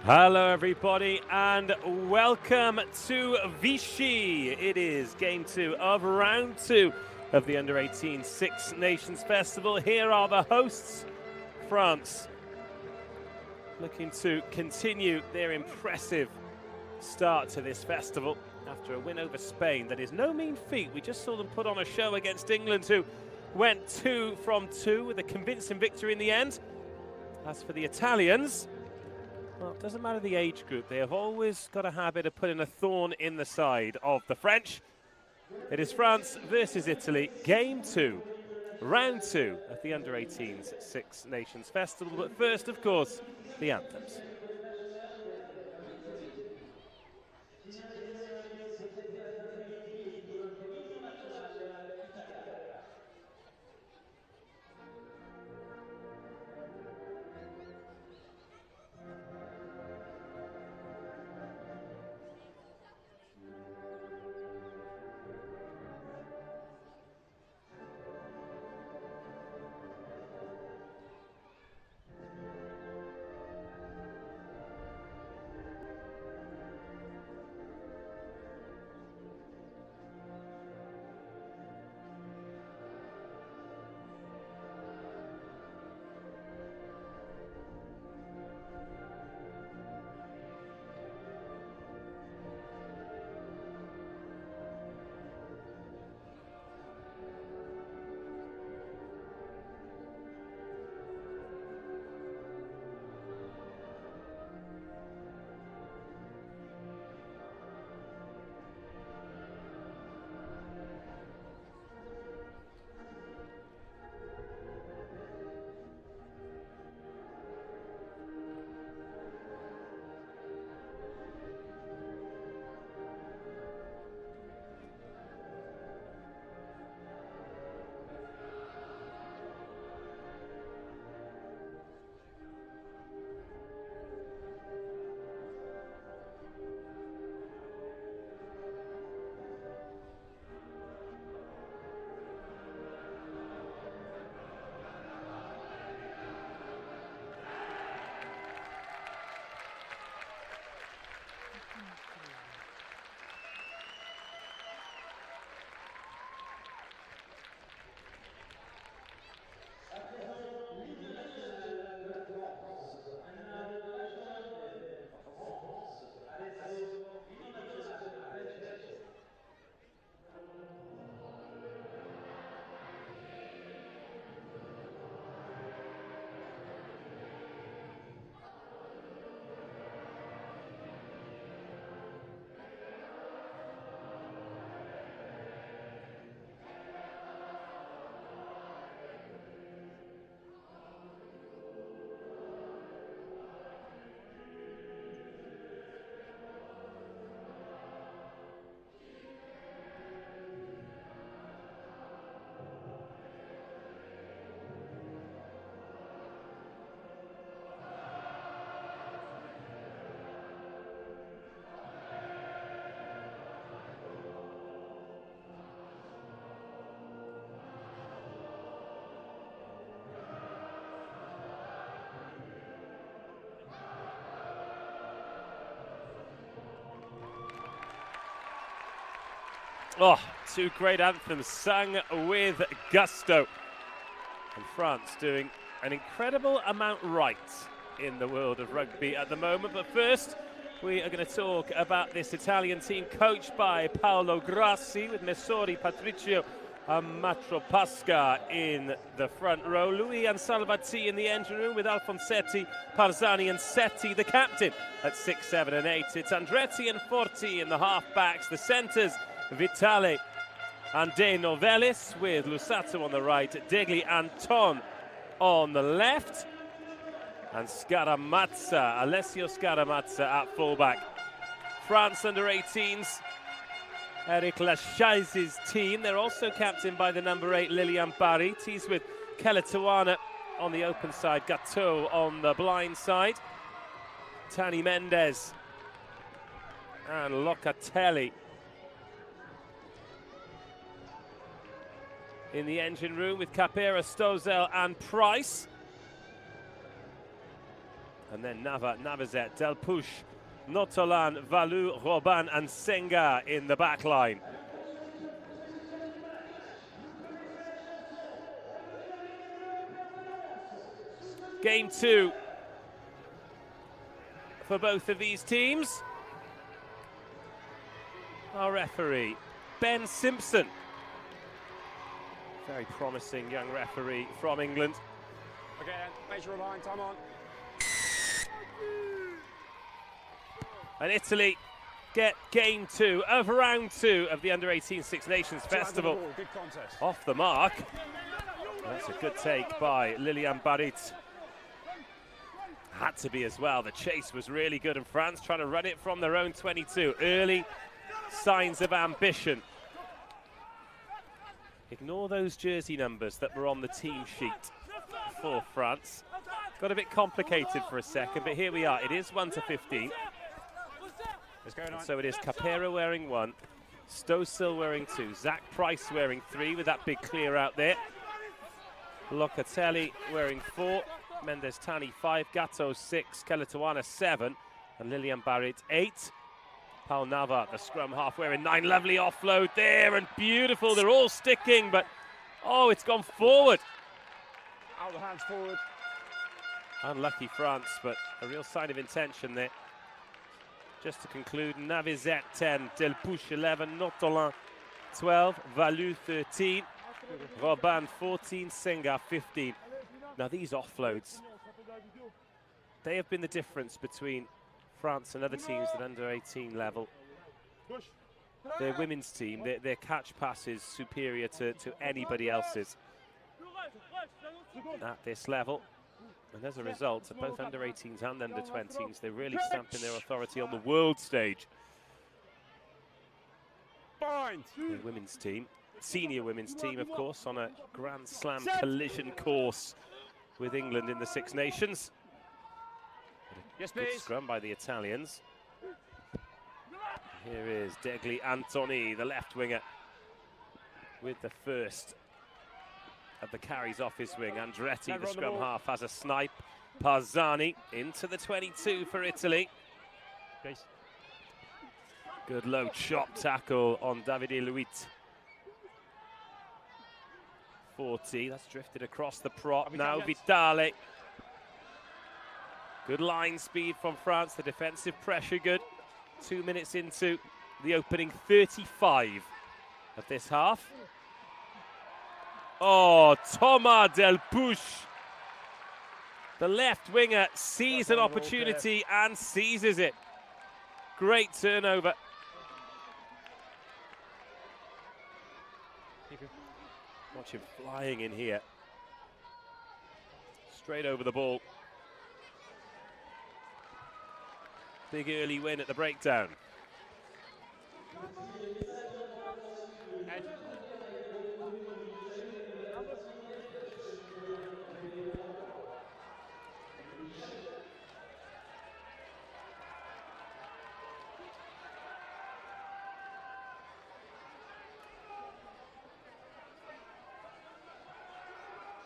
Hello everybody and welcome to Vichy. It is game 2 of round 2 of the Under-18 Six Nations Festival. Here are the hosts, France, looking to continue their impressive start to this festival after a win over Spain. That is no mean feat. We just saw them put on a show against England, who went 2 from 2 with a convincing victory in the end. As for the Italians, well, it doesn't matter the age group. They have always got a habit of putting a thorn in the side of the French. It is France versus Italy, game 2, round 2 at the Under-18s Six Nations Festival. But first, of course, the anthems. Oh, two great anthems sung with gusto. And France doing an incredible amount right in the world of rugby at the moment. But first, we are going to talk about this Italian team coached by Paolo Grassi, with Messori, Patricio Matropasca in the front row. Lui and Salvati in the engine room, with Alfonsetti, Parzani and Setti, the captain, at 6, 7 and 8. It's Andretti and Forti in the half-backs. The centres, Vitale and De Novelis, with Lusato on the right, Degli Anton on the left, and Scaramazza, Alessio Scaramazza at fullback. France Under-18s, Eric Lachaise's team. They're also captained by the number 8, Lilian Barri. He's with Keletawana on the open side, Gatto on the blind side, Tani Mendes and Locatelli in the engine room, with Capera, Stozel and Price. And And then Nava, Navazet, Delpush, Notolan, Valu, Robin and Senga in the back line. Game 2 for both of these teams. Our referee, Ben Simpson. Very promising young referee from England. Okay, major line, time on. And Italy get game 2 of round 2 of the Under-18 Six Nations Festival. Good contest. Off the mark. That's a good take by Lilian Barrit. Had to be as well. The chase was really good, and France trying to run it from their own 22. Early signs of ambition. Ignore those jersey numbers that were on the team sheet for France. Got a bit complicated for a second, but here we are. It is 1-15. So it is Capera wearing 1, Stosil wearing 2, Zach Price wearing 3 with that big clear out there. Locatelli wearing 4, Mendes Tani 5, Gatto 6, Keletoana 7, and Lilian Barrit 8. Paul Nava, the scrum half, wearing 9. Lovely offload there, and beautiful. They're all sticking, but oh, it's gone forward. Out the hands forward. Unlucky France, but a real sign of intention there. Just to conclude, Navizet 10, Delpush 11, Notolin 12, Valu 13, Robin 14, Senga 15. Now these offloads, they have been the difference between France and other teams at under-18 level. Their women's team, their catch pass is superior to anybody else's at this level. And as a result, both under-18s and under-20s, they're really stamping their authority on the world stage. The women's team, senior women's team, of course, on a Grand Slam collision course with England in the Six Nations. Yes, Good please. scrum by the Italians. Here is Degli Antoni, the left winger, with the first of the carries off his wing. Andretti, the scrum half, has a snipe. Parzani into the 22 for Italy. Please. Good low chop tackle on Davide Luit. 40, that's drifted across the prop. Now Vitale. Good line speed from France, the defensive pressure good. 2 minutes into the opening 35 of this half. Oh, Thomas Delpush. The left winger sees an opportunity and seizes it. Great turnover. Watch him flying in here. Straight over the ball. Big early win at the breakdown.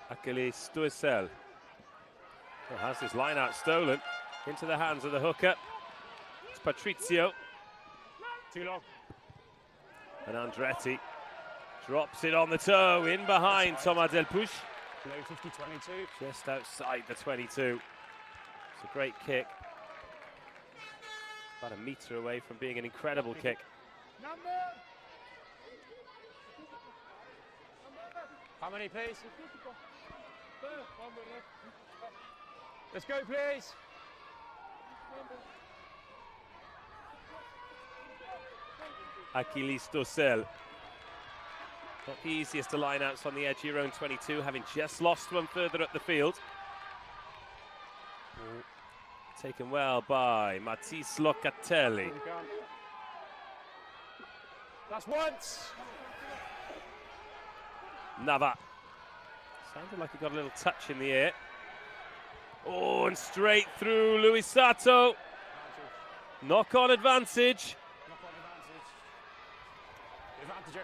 Achilles Stoessel has his line out stolen into the hands of the hooker. It's Patrizio. Too long. And Andretti drops it on the toe in behind Thomas Delpush. Low 50, 22. Just outside the 22. It's a great kick. About a metre away from being an incredible kick. How many, please? Let's go, please. Achilles Stoessel. Not the easiest of line-outs on the edge of your own 22, having just lost one further up the field. Taken well by Matisse Locatelli. That's once. Nava. Sounded like he got a little touch in the air. Oh, and straight through Luisato. Knock-on advantage.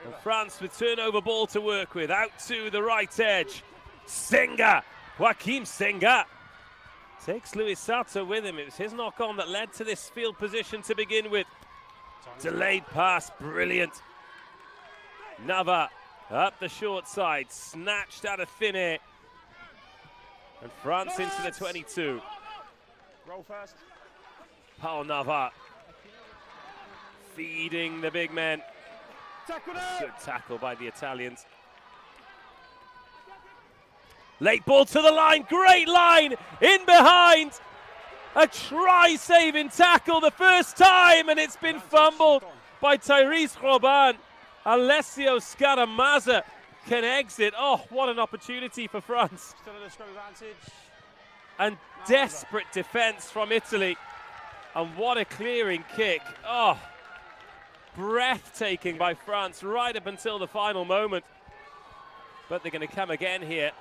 And France with turnover ball to work with. Out to the right edge. Senga. Joaquim Senga. Takes Luis Sato with him. It was his knock-on that led to this field position to begin with. Delayed pass, brilliant. Nava up the short side, snatched out of thin air. And France into the 22. Roll first. Paul Nava feeding the big men. Good tackle by the Italians. Late ball to the line, great line, in behind. A try-saving tackle the first time, and it's been fumbled by Tyrese Robin. Alessio Scaramazza can exit. Oh, what an opportunity for France. Still at a scrum advantage. And desperate defence from Italy. And what a clearing kick. Oh, breathtaking by France right up until the final moment. But they're going to come again here.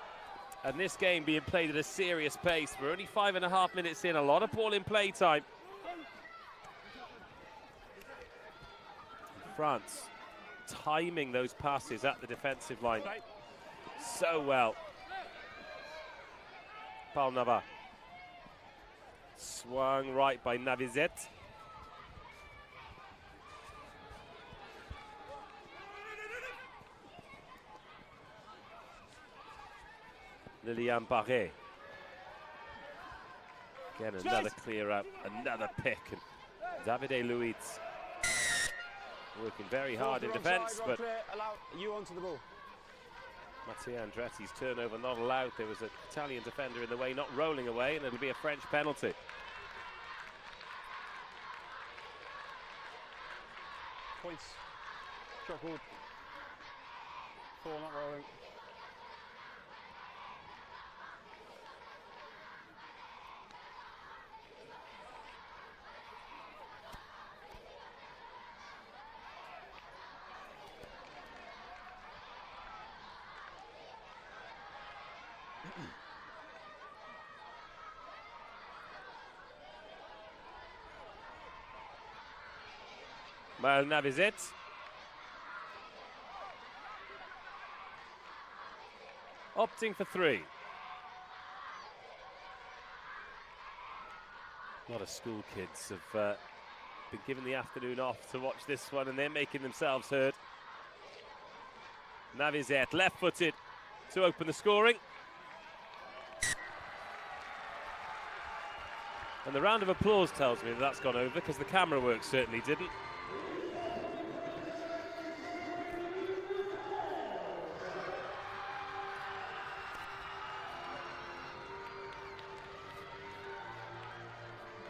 And this game being played at a serious pace. We're only 5.5 minutes in, a lot of ball in play time. France timing those passes at the defensive line so well. Paul Nava. Swung right by Navizet. Lilian Barré. Again, another clear out, another pick. And Davide Luiz working very hard in defence, but allow you onto the ball. Matteo Andretti's turnover not allowed. There was an Italian defender in the way, not rolling away, and it'll be a French penalty. Points. Shot called. 4 not rolling. Mal Navizet. Opting for 3. A lot of school kids have been given the afternoon off to watch this one, and they're making themselves heard. Navizet, left-footed to open the scoring. And the round of applause tells me that that's gone over, because the camera work certainly didn't.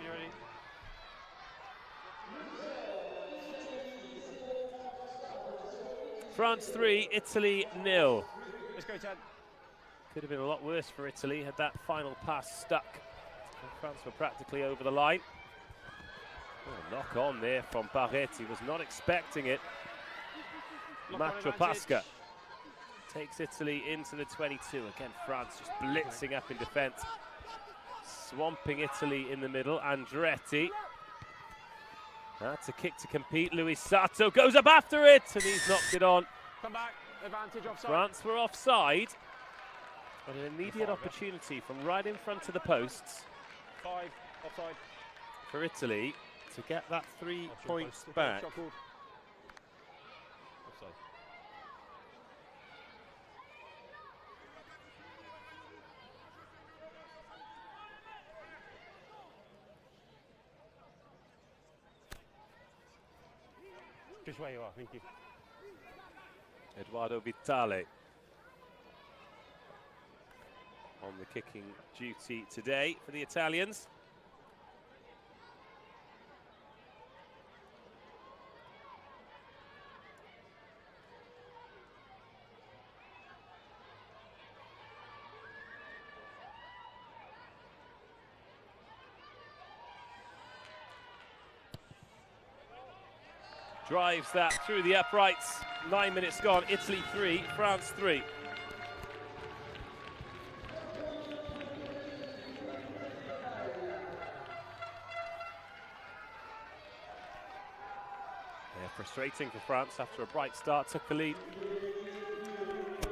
You ready? France 3, Italy 0. Let's go, Ted. Could have been a lot worse for Italy had that final pass stuck. And France were practically over the line. Oh, knock on there from Barretti, was not expecting it. Matropasca takes Italy into the 22. Again, France just blitzing up in defence. Swamping Italy in the middle. Andretti. That's a kick to compete. Luis Sato goes up after it, and he's knocked it on. Come back. Advantage offside. France were offside. But an immediate opportunity from right in front of the posts. 5 offside. For Italy to get that 3 points back. Shot called. Offside. Just where you are, thank you. Eduardo Vitale on the kicking duty today for the Italians. Drives that through the uprights. 9 minutes gone. Italy 3, France 3. Yeah, frustrating for France after a bright start. Took the lead.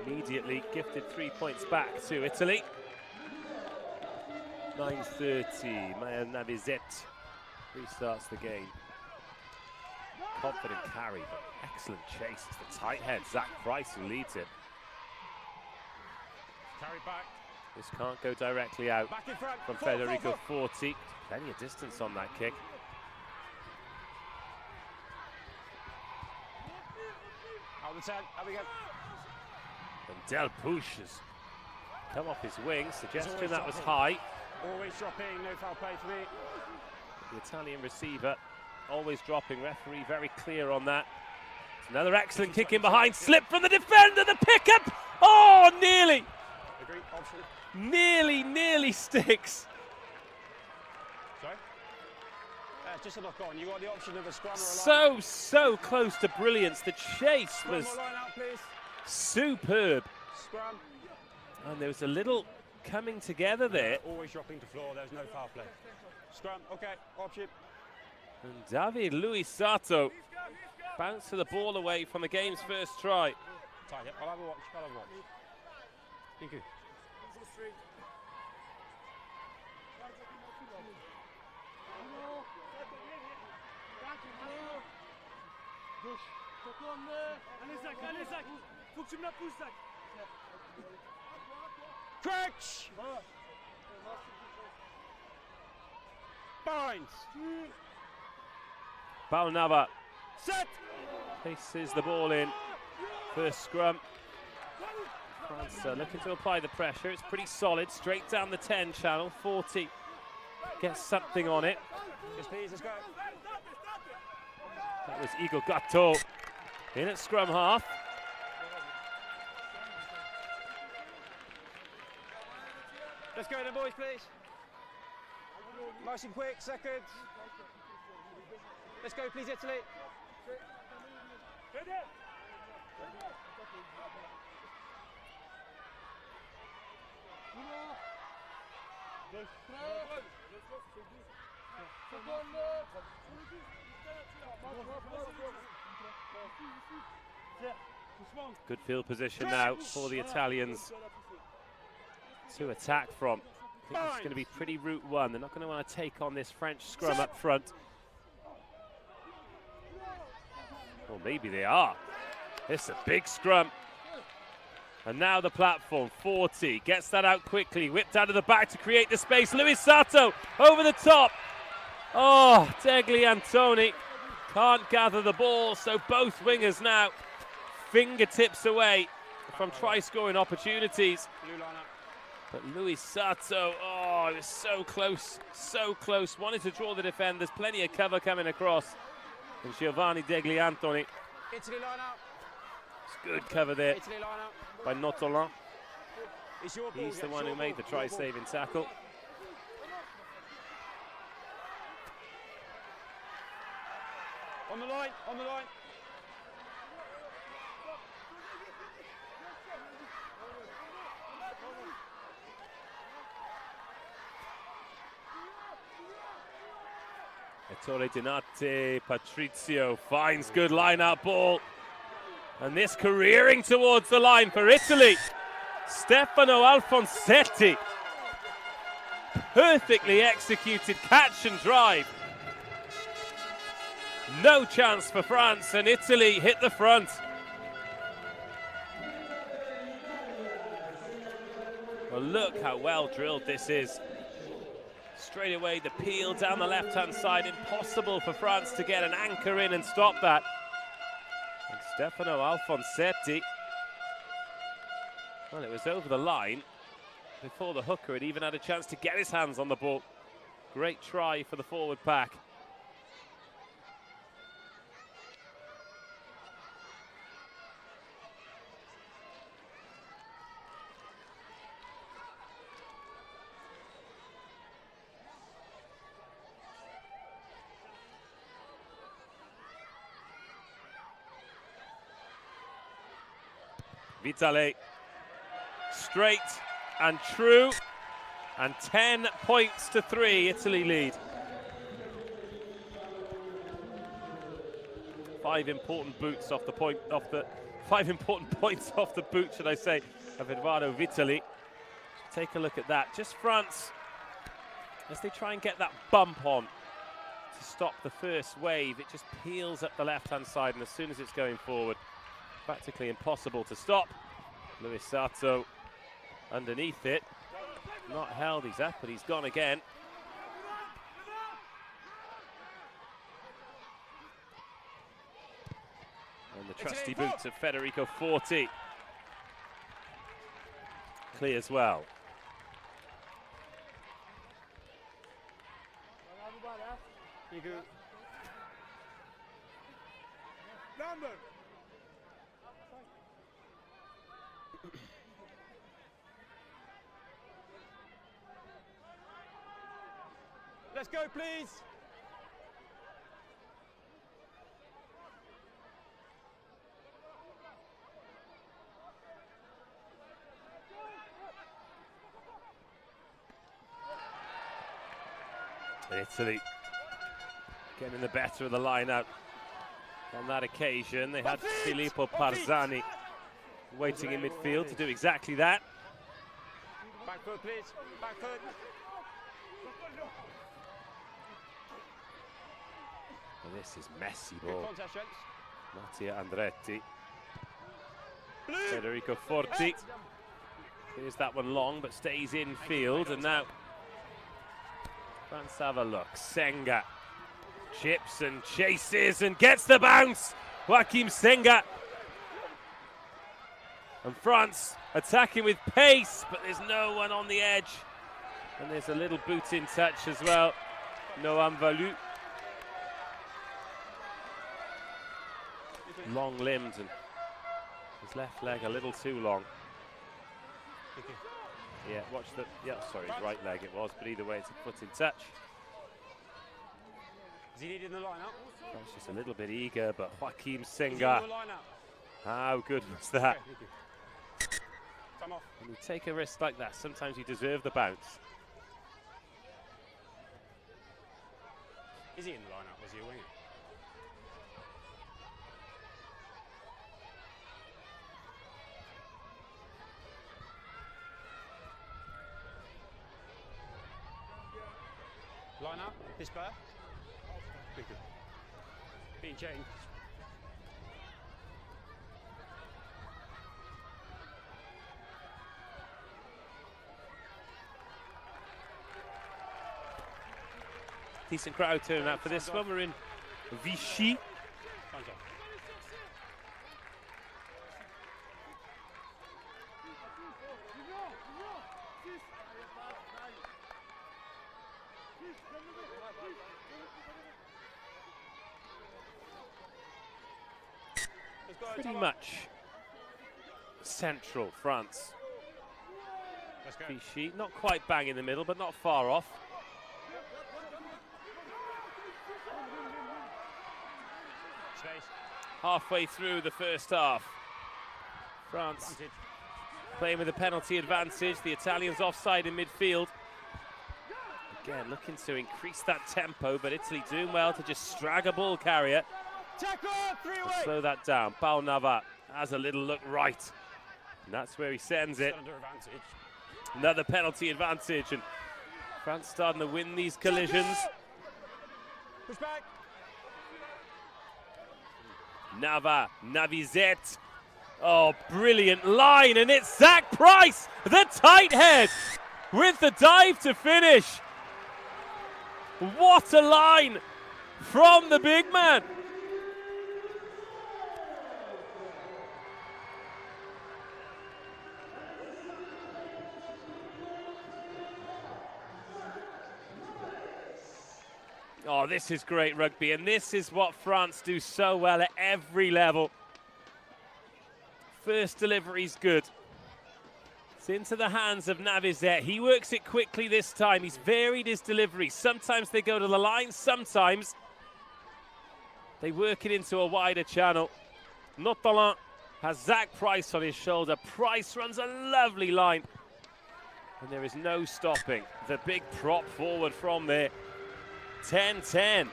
Immediately gifted 3 points back to Italy. 9:30, Maya Navizet restarts the game. Confident carry, but excellent chase. It's the tight head, Zach Price, who leads it. Carry back. This can't go directly out Back in front. from Federico Forti. Plenty of distance on that kick. Out the 10. Out we go. And Del Push has come off his wing. Suggestion that was high. Always dropping. No foul play for me. The Italian receiver always dropping. Referee very clear on that. It's another excellent kick in behind. Slip from the defender. The pickup. Oh, nearly. Agree. Option. Nearly sticks. Sorry? Just a knock on. You got the option of a scrum or a line. So close to brilliance. The chase Scrum was or line out, please. superb. Scrum. And there was a little coming together there. Always dropping to floor. There's no foul play. Scrum. Okay. Option. And David Luisato bounced the ball away from the game's first try. Tight. Yep. I'll have a watch. Thank you. Allez Zach, faut que tu me la pousses Zach. Crutch! Binds! Balnava Set! places the ball in. First scrum. France looking to apply the pressure. It's pretty solid. Straight down the 10 channel. 40 gets something on it. Yes, please, let's go. That was Igor Gatto in at scrum half. Let's go then, boys, please. Nice and quick, seconds. Let's go, please, Italy. Good field position now for the Italians to attack from. I think it's going to be pretty route one. They're not going to want to take on this French scrum up front. Or maybe they are. It's a big scrum. And now the platform. 40 gets that out quickly. Whipped out of the back to create the space. Luisato over the top. Oh, Degli Antoni can't gather the ball. So both wingers now fingertips away from try-scoring opportunities. But Luisato, oh, it was so close. Wanted to draw the defenders. Plenty of cover coming across. And Giovanni Degli Antoni. Italy line out. It's good cover there Italy line out. by Notolan. It's your ball. He's the one who made the try-saving tackle. On the line, on the line. Ettore Donate, Patrizio finds good line-out ball. And this careering towards the line for Italy. Stefano Alfonsetti. Perfectly executed catch and drive. No chance for France, and Italy hit the front. Well, look how well drilled this is. Straight away, the peel down the left-hand side. Impossible for France to get an anchor in and stop that. And Stefano Alfonsetti, well, it was over the line before the hooker had even had a chance to get his hands on the ball. Great try for the forward pack. Vitale, straight and true, and 10 points to 3, Italy lead. 5 important points off the boot, should I say, of Eduardo Vitali. Take a look at that. Just France as they try and get that bump on to stop the first wave. It just peels up the left-hand side, and as soon as it's going forward, practically impossible to stop. Luis Sato underneath it, not held, he's up, but he's gone again. And the trusty boots of Federico Forti clears well. Let's go, please. Italy getting the better of the line-out on that occasion. They had Filippo Parzani waiting in midfield to do exactly that. Back foot, please. Back foot. And this is messy Good ball. contact, Jens. Mattia Andretti. Federico Forti. Here's that one long, but stays in field. And now, let's have a look. Senga chips and chases and gets the bounce. Joachim Senga. And France attacking with pace, but there's no one on the edge. And there's a little boot in touch as well. Noam Valu. Long-limbed, and his left leg a little too long. Yeah, watch the, sorry, his right leg it was, but either way it's a foot in touch. Is he needed in the line-up? That's just a little bit eager, but Joachim Senga, how good was that? Okay, time off. When you take a risk like that, sometimes you deserve the bounce. Is he in the line-up? Was he a winger? Line up, this pair. Being changed. Decent crowd turning out for this one. We're in Vichy. Time's up. Pretty much central France. Let's go. Vichy, not quite bang in the middle, but not far off. Space. Halfway through the first half. France Advantage. playing with a penalty advantage. The Italians offside in midfield. Again, looking to increase that tempo, but Italy doing well to just strag a ball carrier. Tackle, three-away. Slow that down. Pau Nava has a little look right. And that's where he sends it. Under advantage. Another penalty advantage. And France starting to win these collisions. Push back. Nava, Navizet. Oh, brilliant line. And it's Zach Price, the tight head, with the dive to finish. What a line from the big man. Oh, this is great rugby, and this is what France do so well at every level. First delivery's good. It's into the hands of Navizet. He works it quickly this time. He's varied his delivery. Sometimes they go to the line, sometimes they work it into a wider channel. Notalin has Zach Price on his shoulder. Price runs a lovely line. And there is no stopping the big prop forward from there. 10-10.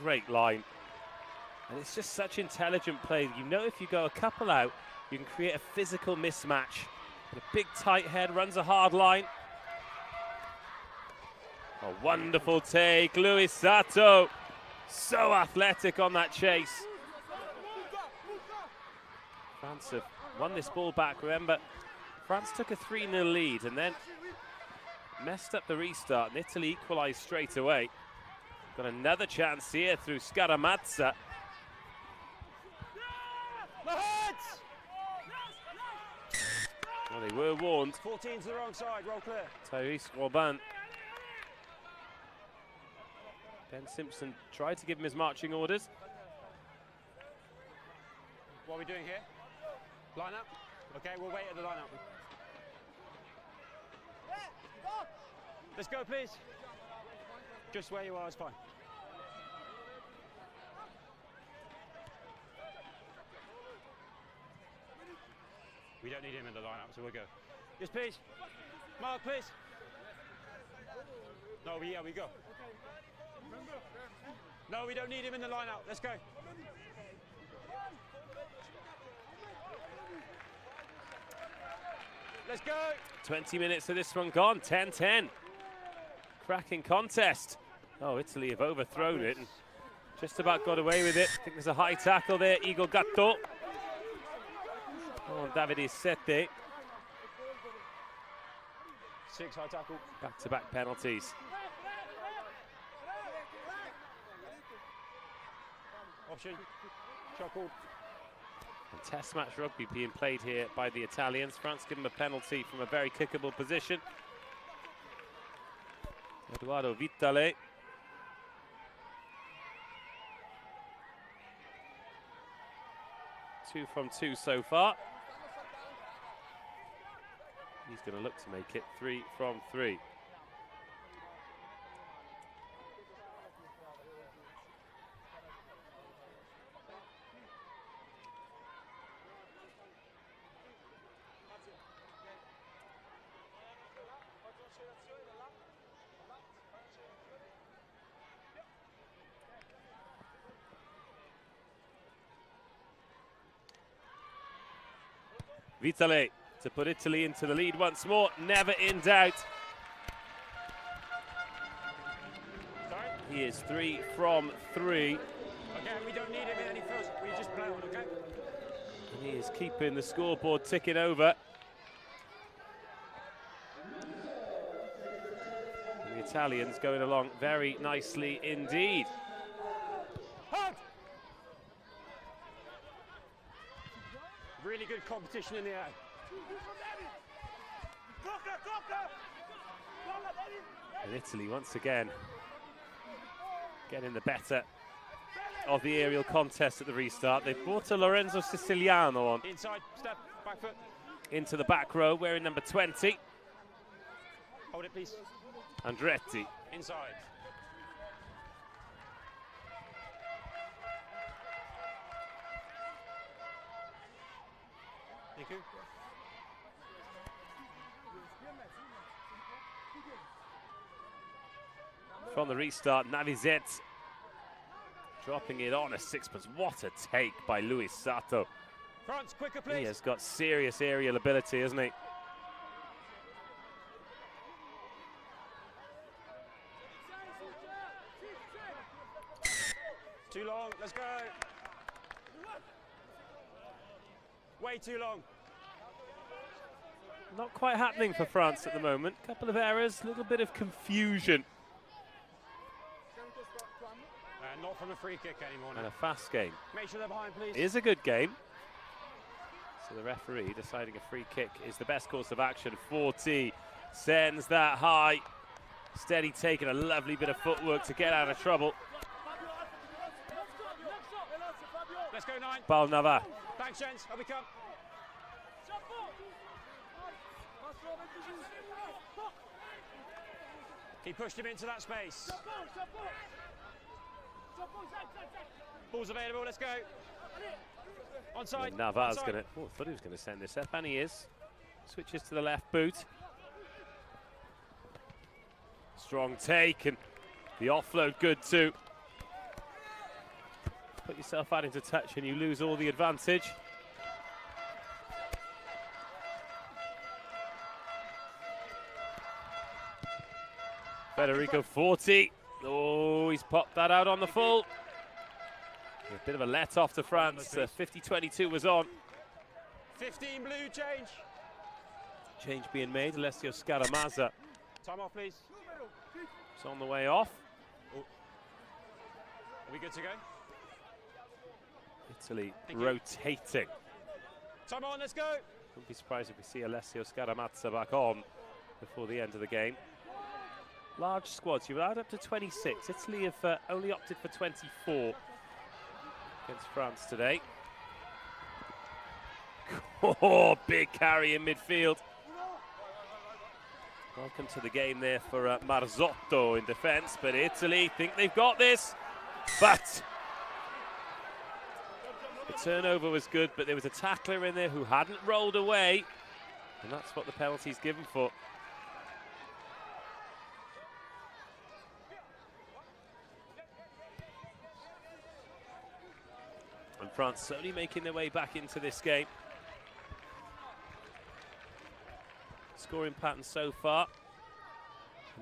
great line. And it's just such intelligent play. You know, if you go a couple out, you can create a physical mismatch. And a big tight head, runs a hard line. A wonderful take, Luis Sato. So athletic on that chase. France have won this ball back. Remember, France took a 3-0 lead and then messed up the restart, and Italy equalised straight away. Got another chance here through Scaramazza. Well, they were warned. 14 to the wrong side, roll clear. Tyrese Robin. Ben Simpson tried to give him his marching orders. What are we doing here? Line up? Okay, we'll wait at the line up. Let's go, please. Just where you are is fine. We don't need him in the lineup, so we'll go. Yes, please. Mark, please. No, yeah, we go. No, we don't need him in the lineup. Let's go. Let's go. 20 minutes of this one gone. 10-10. Cracking contest. Oh, Italy have overthrown it and just about got away with it. I think there's a high tackle there. Igor Gatto. Oh, Davide Sette. 6 high tackle. Back-to-back penalties. Option. Shot called. And test match rugby being played here by the Italians. France give them a penalty from a very kickable position. Eduardo Vitale. Two from two so far. He's going to look to make it 3 from 3. Vitale to put Italy into the lead once more, never in doubt. Sorry? He is 3 from 3. Okay, we don't need him in any further. We just play on, okay? And he is keeping the scoreboard ticking over. And the Italians going along very nicely indeed. Hard. Really good competition in the air. And Italy once again getting the better of the aerial contest at the restart. They've brought a Lorenzo Siciliano on. Inside, step, back foot. Into the back row, wearing number 20. Hold it, please. Andretti. Inside. Thank you. From the restart, Navizet dropping it on a sixpence. What a take by Luis Sato. France, quicker, please. He has got serious aerial ability, hasn't he? Too long, let's go. Way too long. Not quite happening for France at the moment. Couple of errors, a little bit of confusion. Not from a free kick anymore. And Now. a fast game. Make sure they're behind, please. It is a good game. So the referee deciding a free kick is the best course of action. 40 sends that high. Steady taking a lovely bit of footwork to get out of trouble. Let's go, 9. Balnava. Thanks, gents. Up we come. He pushed him into that space. Ball's available, let's go. Onside. Navas onside. going to, oh, I thought he was going to send this up, and he is. Switches to the left boot. Strong take, and the offload good too. put yourself out into touch and you lose all the advantage. Federico Forti. Oh, he's popped that out on the full. A bit of a let off to France. 50-22 was on. 15 blue change. Change being made. Alessio Scaramazza. Time off, please. It's on the way off. Oh. Are we good to go? Italy rotating. Time on, let's go. Wouldn't be surprised if we see Alessio Scaramazza back on before the end of the game. Large squads. You're allowed up to 26. Italy have only opted for 24 against France today. Oh, big carry in midfield. Welcome to the game there for Marzotto in defence, but Italy think they've got this. But the turnover was good, but there was a tackler in there who hadn't rolled away, and that's what the penalty's given for. And France slowly making their way back into this game. Scoring pattern so far.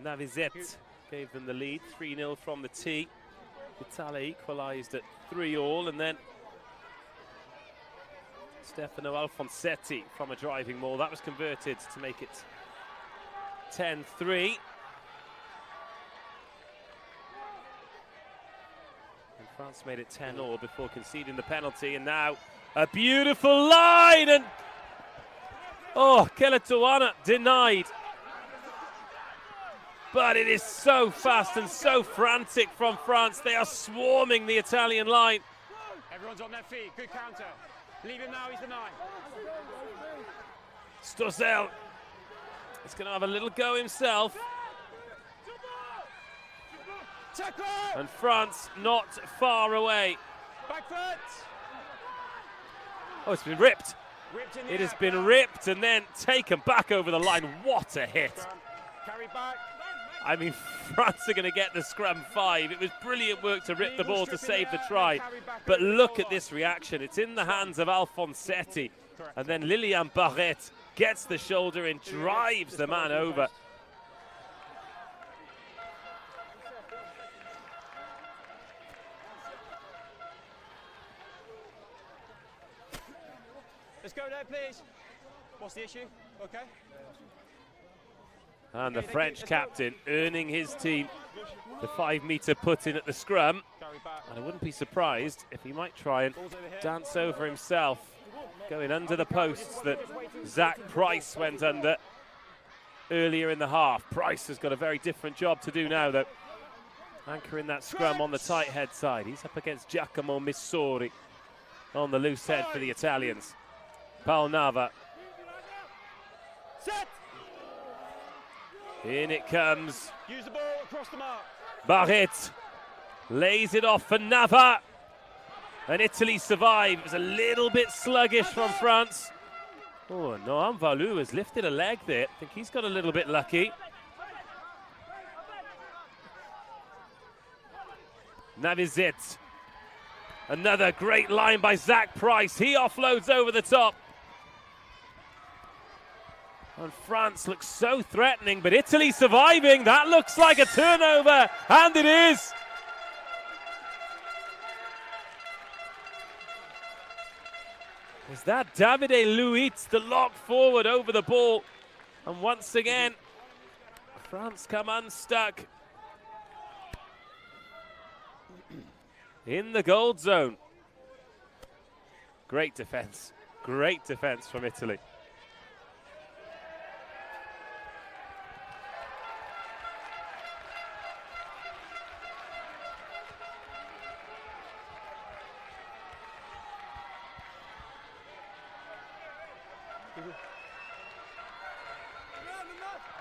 Navizet gave them the lead, 3-0 from the tee. Italia equalised at 3-all, and then Stefano Alfonsetti from a driving maul. That was converted to make it 10-3. And France made it 10-all before conceding the penalty, and now a beautiful line, and oh, Keletoana denied. But it is so fast and so frantic from France. They are swarming the Italian line. Everyone's on their feet. Good counter. Leave him now. He's the 9. Stozel is going to have a little go himself. Tackle! And France not far away. Back foot. Oh, it's been ripped. Ripped in the It has air. been ripped and then taken back over the line. What a hit. Carry back. I mean, France are going to get the scrum 5. It was brilliant work to rip the ball to save the try. But look at this reaction. It's in the hands of Alfonsetti. And then Lilian Barrette gets the shoulder and drives the man over. Let's go there, please. What's the issue? Okay. And the French captain earning his team the 5-metre put in at the scrum. And I wouldn't be surprised if he might try and dance over himself, going under the posts that Zach Price went under earlier in the half. Price has got a very different job to do now, though. Anchoring that scrum on the tight head side. He's up against Giacomo Missori on the loose head for the Italians. Paul Nava. Set. In it comes. Use the ball across the mark. Barrette lays it off for Nava. And Italy survive. It was a little bit sluggish from France. Oh, Noam Valou has lifted a leg there. I think he's got a little bit lucky. Navizet. Another great line by Zach Price. He offloads over the top. And France looks so threatening, but Italy surviving. That looks like a turnover, and it is. Is that Davide Luiz, the lock forward over the ball? And once again, France come unstuck in the gold zone. Great defense from Italy.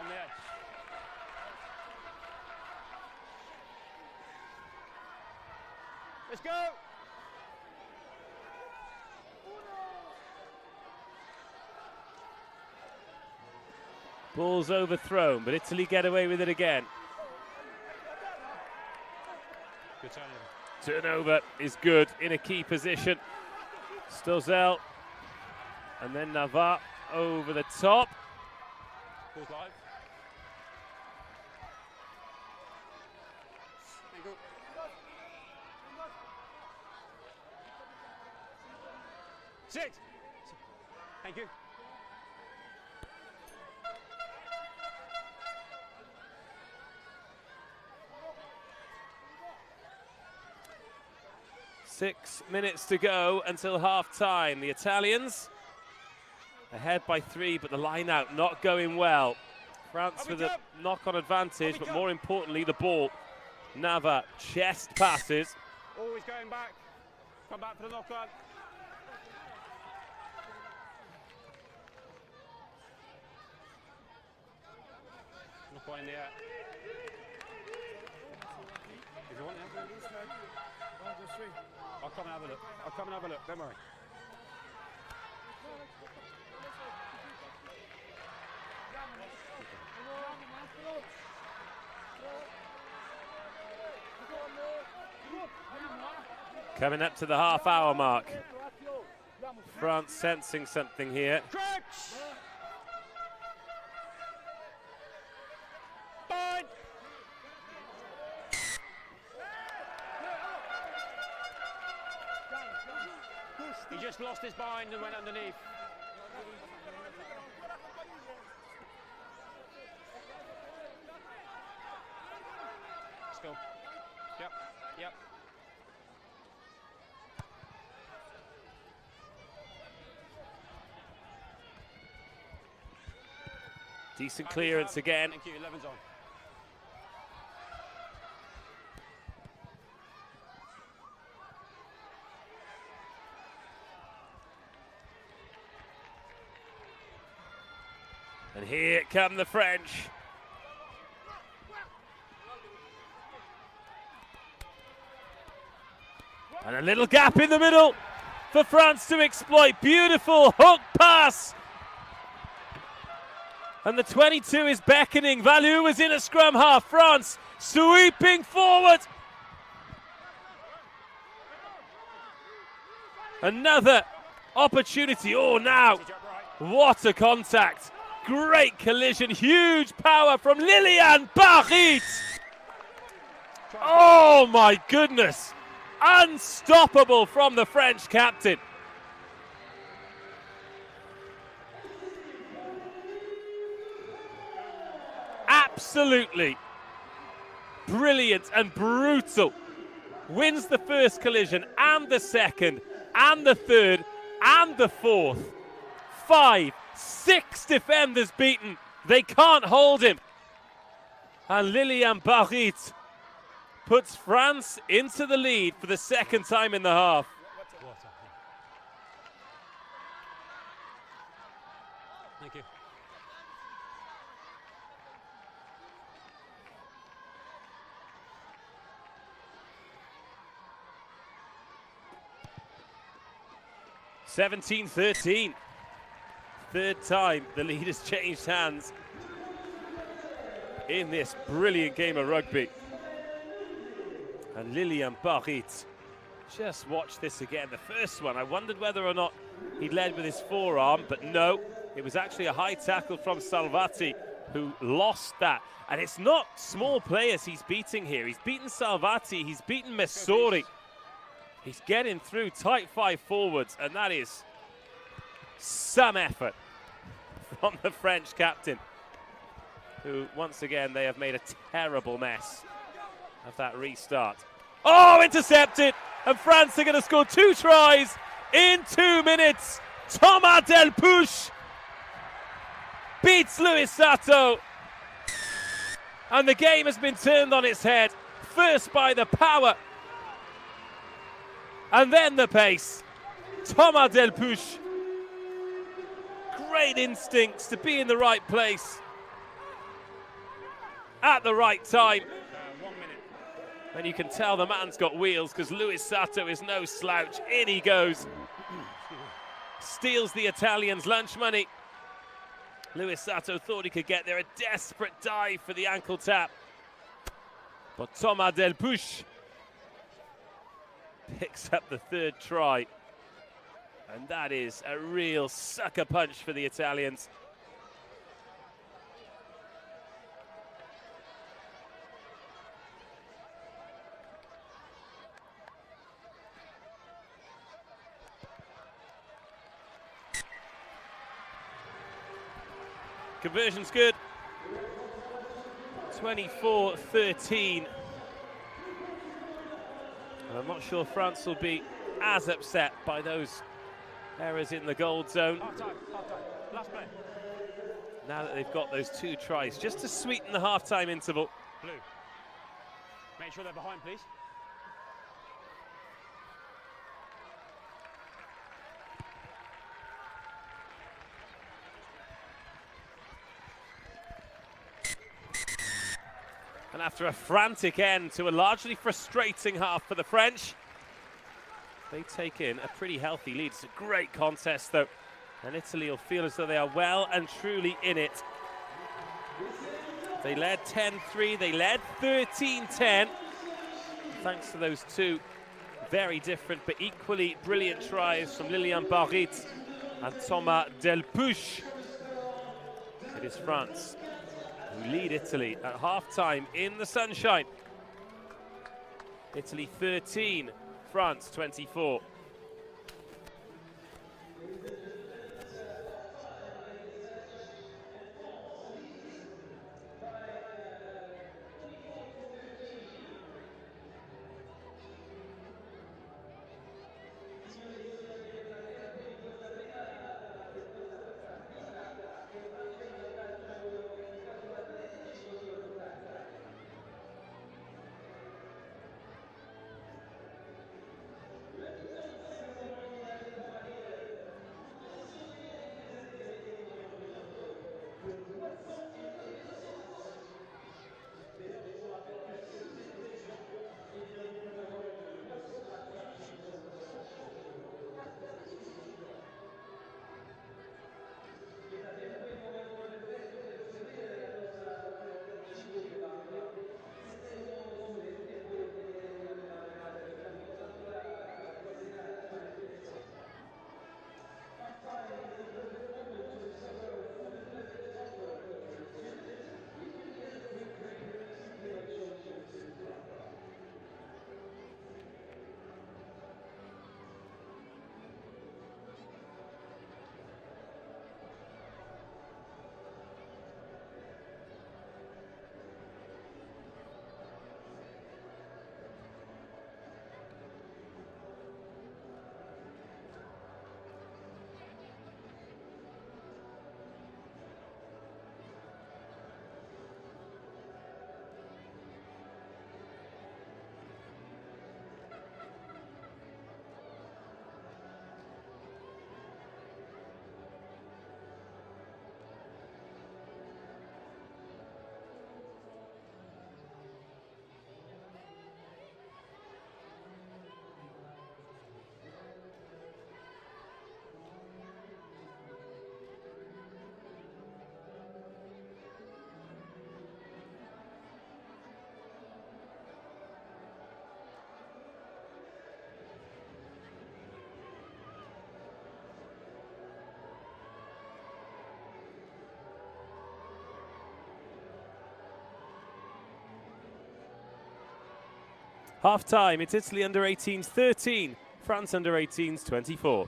On the edge. Let's go. Ball's overthrown, but Italy get away with it again. Good turn. Turnover is good in a key position. Stozel and then Navarre over the top. Ball's live. Thank you. Six. Thank you. Six minutes to go until half-time. The Italians ahead by 3, but the line-out not going well. France with a knock-on advantage, but more importantly, the ball. Nava chest passes. Always going back. Come back for the knock-on. Knock-on in the air. If you want it, I'll come and have a look. I'll come and have a look, don't worry. Coming up to the half-hour mark. France sensing something here. Bind! He just lost his bind and went underneath. Let's go. Yep, yep. Decent clearance again. Thank you, 11's on. And here come the French. And a little gap in the middle for France to exploit. Beautiful hook pass. And the 22 is beckoning. Valou is in a scrum half. France sweeping forward. Another opportunity. Oh, now what a contact. Great collision. Huge power from Lilian Barit. Oh my goodness. Unstoppable from the French captain. Absolutely brilliant and brutal. Wins the first collision and the second and the third and the fourth. 5, 6 defenders beaten. They can't hold him. And Lilian Barit puts France into the lead for the second time in the half. Thank you. (17-13). Third time the lead has changed hands in this brilliant game of rugby. And Lilian Barit, just watch this again. The first one, I wondered whether or not he led with his forearm, but no, it was actually a high tackle from Salvati who lost that. And it's not small players he's beating here. He's beaten Salvati, he's beaten Messori. He's getting through tight 5 forwards, and that is some effort from the French captain, who once again they have made a terrible mess of that restart. Oh, intercepted, and France are going to score 2 tries in 2 minutes. Thomas Delpouche beats Luis Sato, and the game has been turned on its head, first by the power and then the pace. Thomas Delpouche, great instincts to be in the right place at the right time. 1 minute. And you can tell the man's got wheels because Luis Sato is no slouch. In he goes. Steals the Italians' lunch money. Luis Sato thought he could get there. A desperate dive for the ankle tap. But Thomas Delpouche picks up the third try. And that is a real sucker punch for the Italians. Conversion's good. 24-13. And I'm not sure France will be as upset by those errors in the gold zone. Half time, last play. Now that they've got those 2 tries, just to sweeten the half-time interval. Blue. Make sure they're behind, please. And after a frantic end to a largely frustrating half for the French, they take in a pretty healthy lead. It's a great contest, though, and Italy will feel as though they are well and truly in it. They led 10-3, they led 13-10, thanks to those 2 very different but equally brilliant tries from Lilian Barrit and Thomas Delpouche. It is France who lead Italy at half-time in the sunshine. Italy 13, France 24. Half time, it's Italy under-18s 13, France under-18s 24.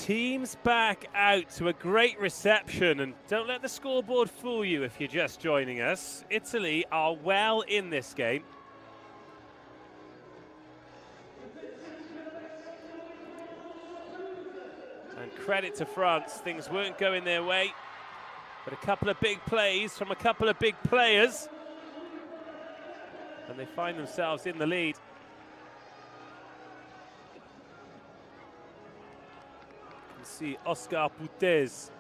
Teams back out to a great reception, and don't let the scoreboard fool you if you're just joining us. Italy are well in this game. And credit to France, things weren't going their way, but a couple of big plays from a couple of big players, and they find themselves in the lead. You can see Oscar Boutez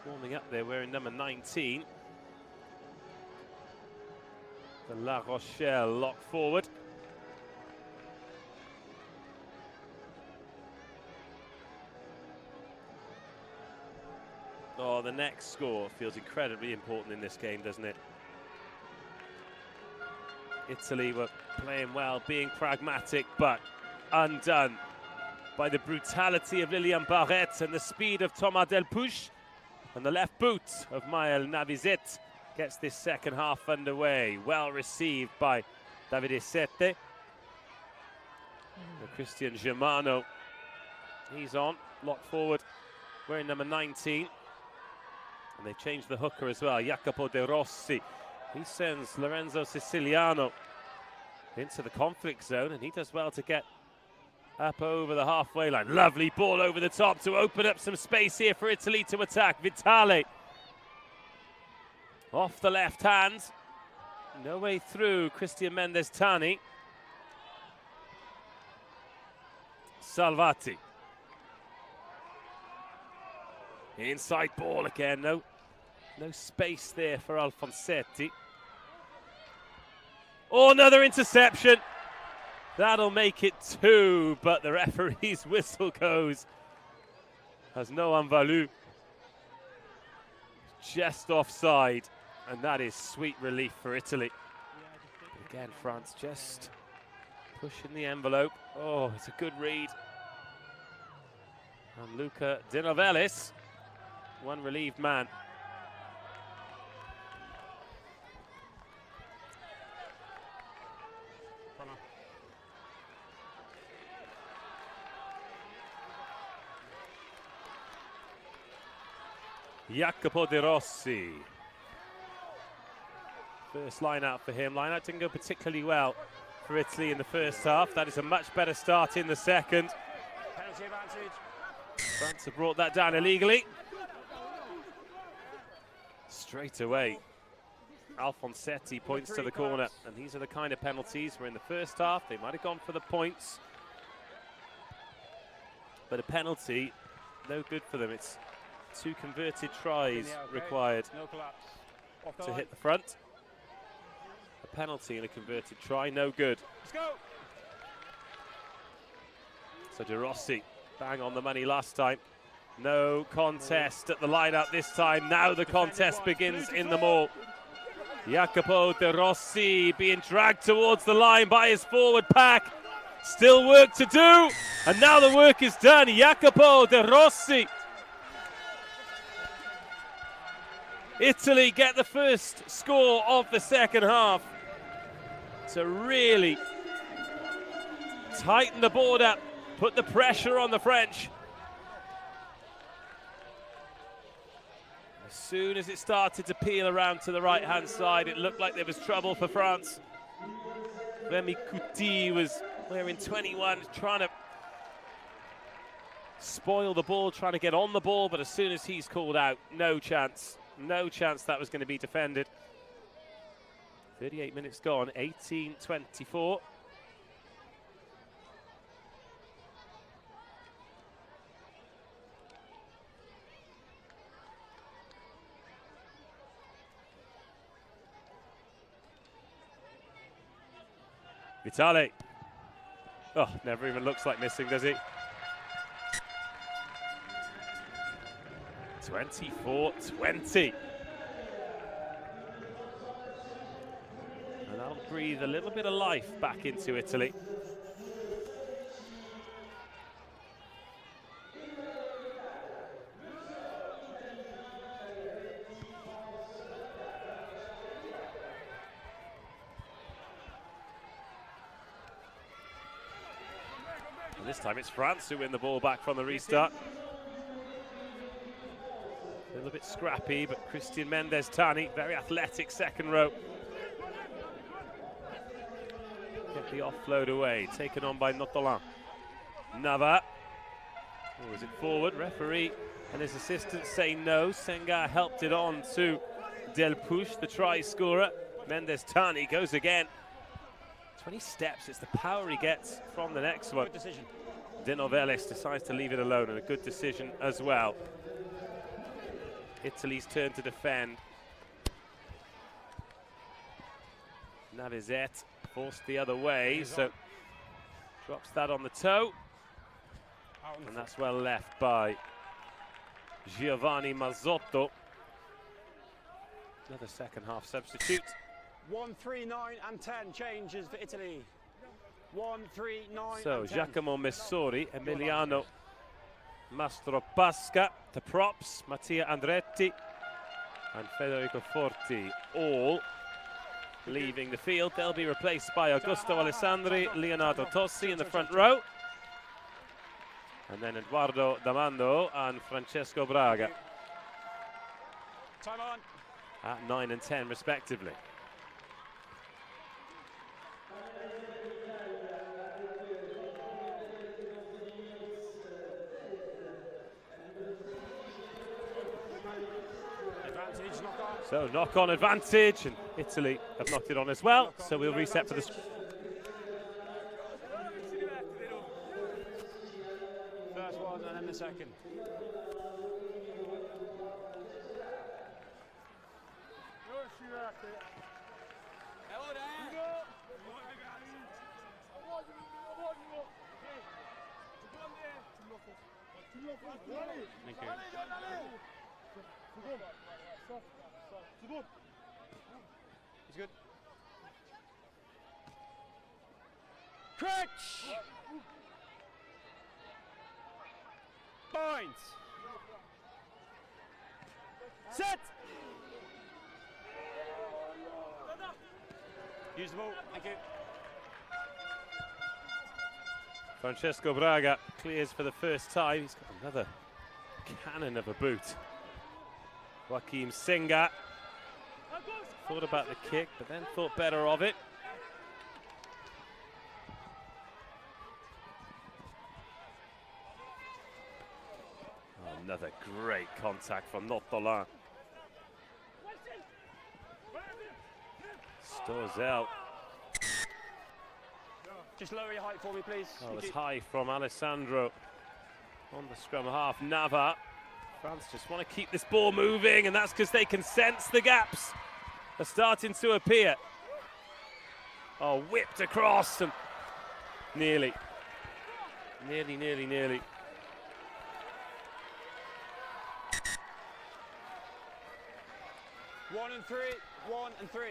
warming up there, wearing number 19. The La Rochelle lock forward. Oh, the next score feels incredibly important in this game, doesn't it? Italy were playing well, being pragmatic, but undone by the brutality of Lilian Barrette and the speed of Thomas Delpouche. And the left boot of Maël Navizet gets this second half underway. Well received by Davide Sette. Christian Germano, he's on, locked forward, wearing number 19. And they've changed the hooker as well, Jacopo De Rossi. He sends Lorenzo Siciliano into the conflict zone, and he does well to get up over the halfway line. Lovely ball over the top to open up some space here for Italy to attack. Vitale off the left hand. No way through, Christian Mendes Tani. Salvati. Inside ball again, no space there for Alfonsetti. Oh, another interception. That'll make it 2, but the referee's whistle goes as no unvalu. Just offside, and that is sweet relief for Italy. Again, France just pushing the envelope. Oh, it's a good read. And Luca De Novellis, one relieved man. Jacopo De Rossi. First line out for him. Line out didn't go particularly well for Italy in the first half. That is a much better start in the second. Penalty advantage. France have brought that down illegally. Straight away, Alfonsetti points to the corner, and these are the kind of penalties where in the first half they might have gone for the points, but a penalty, no good for them. It's 2 converted tries required to hit the front. A penalty and a converted try, no good. Let's go. So De Rossi, bang on the money last time. No contest at the line-out this time. Now the contest begins in the maul. Jacopo De Rossi being dragged towards the line by his forward pack. Still work to do, and now the work is done. Jacopo De Rossi. Italy get the first score of the second half to really tighten the board up, put the pressure on the French. As soon as it started to peel around to the right-hand side, it looked like there was trouble for France. Remy Couty was wearing 21, trying to spoil the ball, trying to get on the ball, but as soon as he's called out, no chance. No chance that was going to be defended. 38 minutes gone, 18-24. Vitale. Oh, never even looks like missing, does he? 24-20. And that'll breathe a little bit of life back into Italy. And this time it's France who win the ball back from the restart. A little bit scrappy, but Christian Mendes Tani, very athletic second row. Get the offload away, taken on by Notolan. Nava. Oh, is it forward? Referee and his assistant say no. Senga helped it on to Delpush, the try scorer. Mendes Tani goes again. 20 steps, it's the power he gets from the next one. Good decision. De Novelis decides to leave it alone, and a good decision as well. Italy's turn to defend. Navizet forced the other way, so drops that on the toe. And that's well left by Giovanni Mazzotto. Another second half substitute. 1, 3, 9 and 10 changes for Italy. 1, 3, 9 So and 10. Giacomo Messori, Emiliano Mastropasca, the props, Mattia Andretti and Federico Forti, all leaving the field. They'll be replaced by Augusto Alessandri, Leonardo Tossi in the front row. And then Eduardo Damando and Francesco Braga. Time on. At 9 and 10 respectively. Advantage, knock on. So knock-on advantage, and Italy have knocked it on as well. So we'll reset for the... First one and then the second. Thank you. He's good. Crutch! Points! Set! Use the ball, thank you. Francesco Braga clears for the first time. He's got another cannon of a boot. Joaquim Senga thought about the kick, but then thought better of it. Oh, another great contact from Notolan. Storzel. Just lower your height for me, please. Oh, it's high from Alessandro on the scrum half. Nava. France just want to keep this ball moving, and that's because they can sense the gaps are starting to appear. Oh, whipped across and nearly. Nearly. 1 and 3, 1 and 3.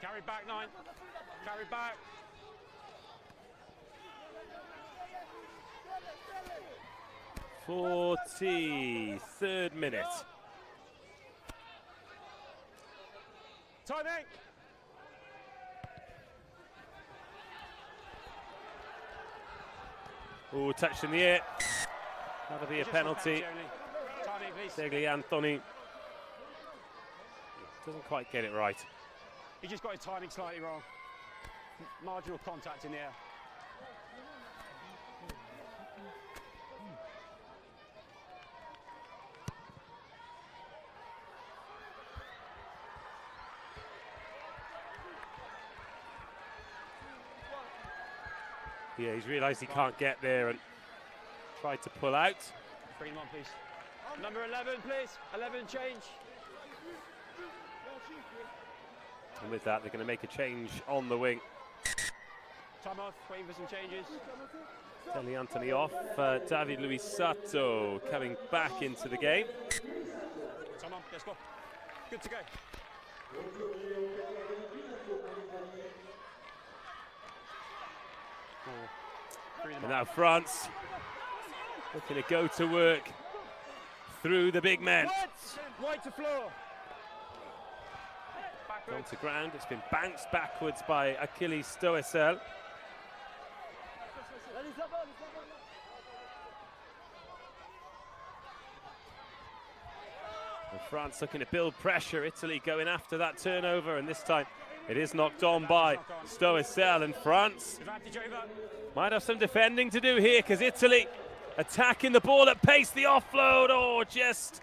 Carry back, 9. Carry back. Third minute. Timing. Oh, touched in the air. That'll be a penalty. Timing, please. Segli Anthony doesn't quite get it right. He just got his timing slightly wrong. Marginal contact in the air. Yeah, he's realised he can't get there and tried to pull out. Bring him on, please. Number 11, please. 11 change. And with that, they're going to make a change on the wing. Time off, waiting for some changes. Deli Anthony off, David Luis Sato coming back into the game. Time on, let's go. Good to go. And now France looking to go to work through the big men. Wide to floor. Gone to ground, it's been bounced backwards by Achilles Stoessel. And France looking to build pressure, Italy going after that turnover, and this time it is knocked on by Stoessel, and France might have some defending to do here because Italy attacking the ball at pace, the offload, just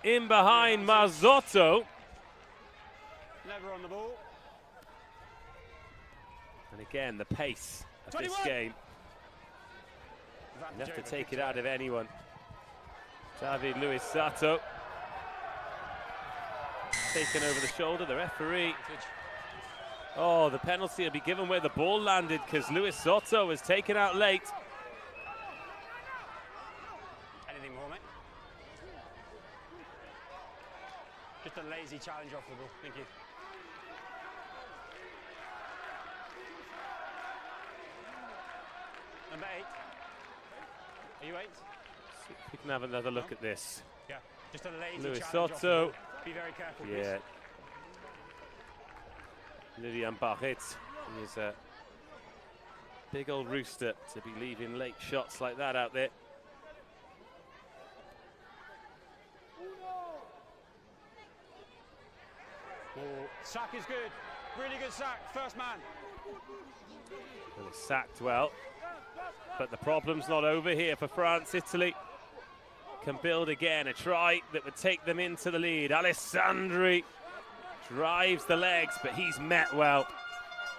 in behind Marzotto. Never on the ball. And again, the pace of this game. You have to take it out of anyone. David Luis Sato taken over the shoulder, the referee. Oh, the penalty will be given where the ball landed because Luis Sato was taken out late. Anything more, mate? Just a lazy challenge off the ball. Thank you. Number 8. Are you 8? See if we can have another look at this. Yeah, just a lazy Luis challenge off the Sato. ball. Be very careful, Yeah. please. Lilian Barret is a big old rooster to be leaving late shots like that out there. Oh, sack is good. Really good sack. First man. Well, it's sacked well. But the problem's not over here for France. Italy can build again, a try that would take them into the lead. Alessandri drives the legs, but he's met well.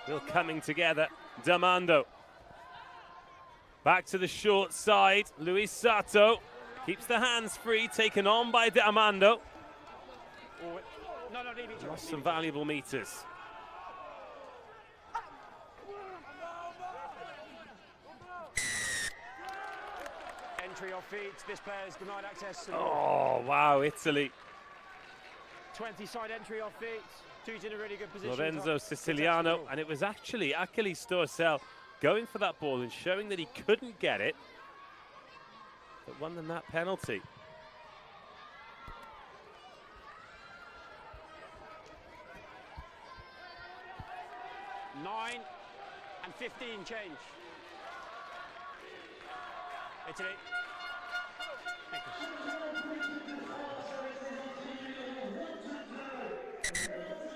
Still coming together. Damando. Back to the short side. Luis Sato keeps the hands free, taken on by Damando. Oh, no, leave it. Lost some valuable meters. Entry off feet. This player's denied access to the Oh, wow, Italy. 20 side entry off feet. Two's in a really good position. Lorenzo Siciliano, and it was actually Achilles Stoessel going for that ball and showing that he couldn't get it, but won them that penalty. Nine and 15 change. Italy. Thank you.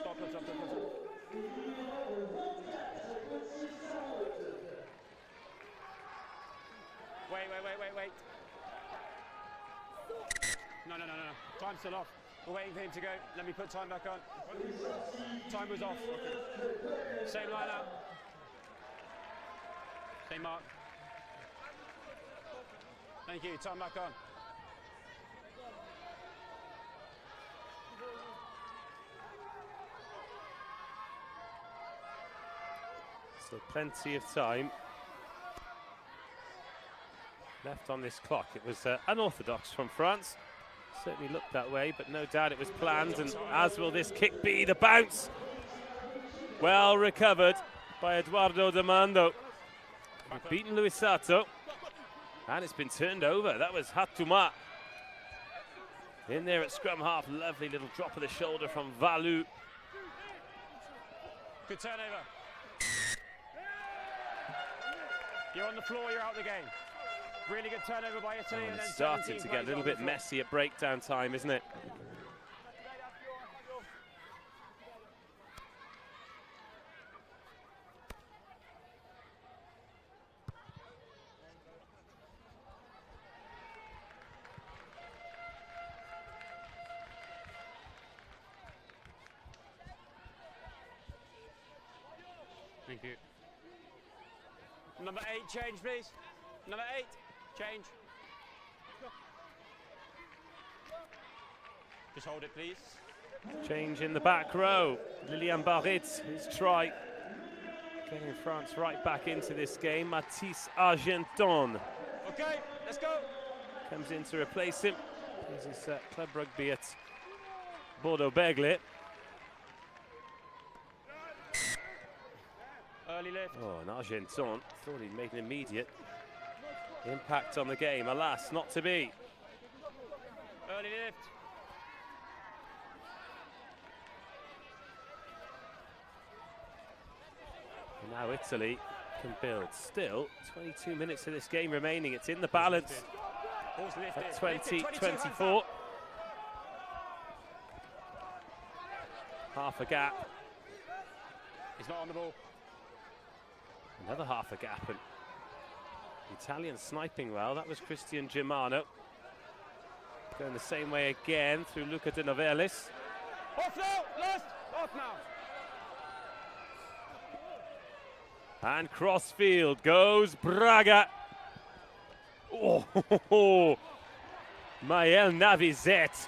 Stop. Wait. No. Time's still off. We're waiting for him to go. Let me put time back on. Time was off. Same line out. Same mark. Thank you. Time back on. So plenty of time left on this clock. It was unorthodox from France. Certainly looked that way, but no doubt it was planned, and as will this kick be. The bounce well recovered by Eduardo Damando. Beaten Luis Sato, and it's been turned over. That was Hatouma in there at scrum half. Lovely little drop of the shoulder from Valu. Good turnover. You're on the floor, you're out of the game. Really good turnover by Italy. And and then it's starting 17 to get a little plays bit on the floor. messy at breakdown time, isn't it? Thank you. Number 8, change, please. Number 8, change. Just hold it, please. Change in the back row. Lilian Barret, his try Getting France right back into this game, Mathis Argenton. Okay, let's go. Comes in to replace him. He's his club rugby at Bordeaux-Bègles. Early lift. Oh, and Argenton thought he'd make an immediate impact on the game. Alas, not to be. Early lift. And now Italy can build. Still 22 minutes of this game remaining. It's in the balance at 20-24. Half a gap. He's not on the ball. Another half a gap. And the Italian sniping well. That was Christian Germano. Going the same way again through Luca de Novelis. Off now, left, off now. And crossfield goes Braga. Oh, Maël Navizet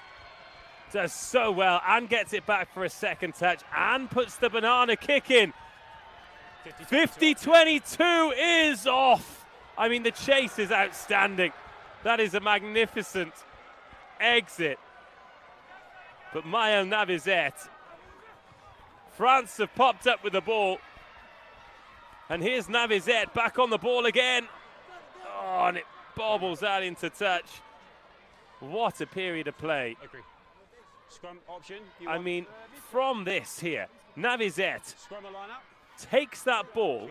does so well and gets it back for a second touch and puts the banana kick in. 50-22 is off. I mean, the chase is outstanding. That is a magnificent exit. But Maël Navizet, France have popped up with the ball. And here's Navizet back on the ball again. Oh, and it bobbles out into touch. What a period of play. Agree. Scrum option. I mean, from this here, Navizet Scrum a line up. takes that ball,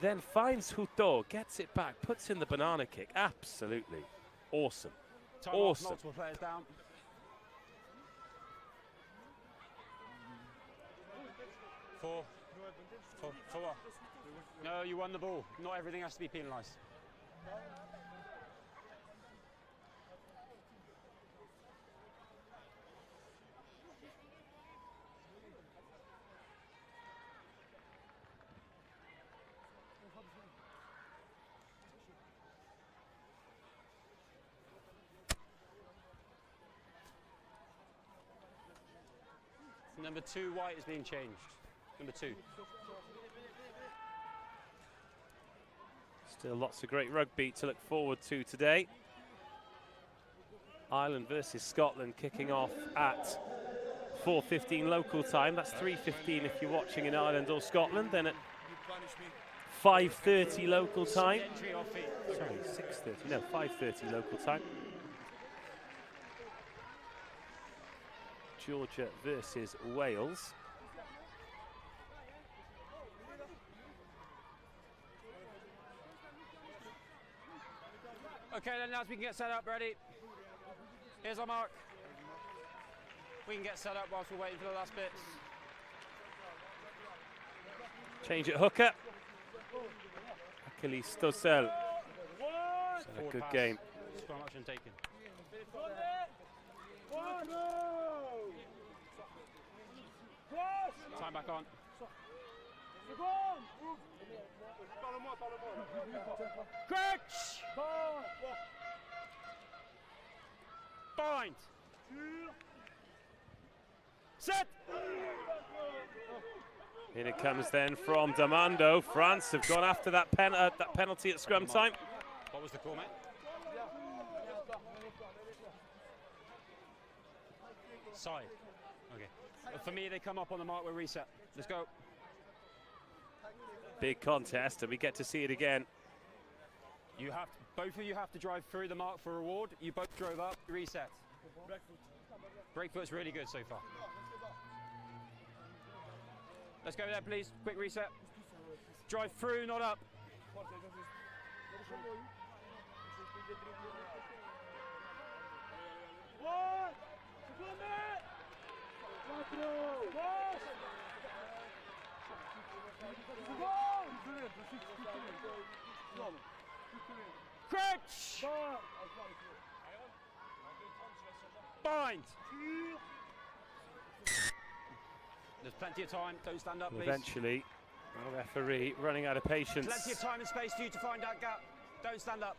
then finds Houteau, gets it back, puts in the banana kick. Absolutely awesome. Time off, Awesome. multiple players down. For what? No, you won the ball. Not everything has to be penalised. Number 2 white is being changed. Number 2. Still lots of great rugby to look forward to today. Ireland versus Scotland kicking off at 4:15 local time. That's 3:15 if you're watching in Ireland or Scotland. Then at 5:30 local time. Sorry, 6:30. No, 5:30 local time. Georgia versus Wales. Okay, then lads, we can get set up, ready. Here's our mark. We can get set up whilst we're waiting for the last bits. Change it hooker. Achilles Stossel. A good pass. game. Scrum action taken. Time back on. Crutch! Bind! Set! In it comes then from Damando. France have gone after that penalty at scrum time. What was the call, mate? Side. Okay. For me, they come up on the mark with reset. Let's go. Big contest, and we get to see it again. You have to, both of you have to drive through the mark for reward. You both drove up, reset. Breakfoot's really good so far. Let's go there, please. Quick reset. Drive through, not up. Crutch! Bind! There's plenty of time. Don't stand up, please. Eventually, the referee running out of patience. Plenty of time and space for you to find that gap. Don't stand up.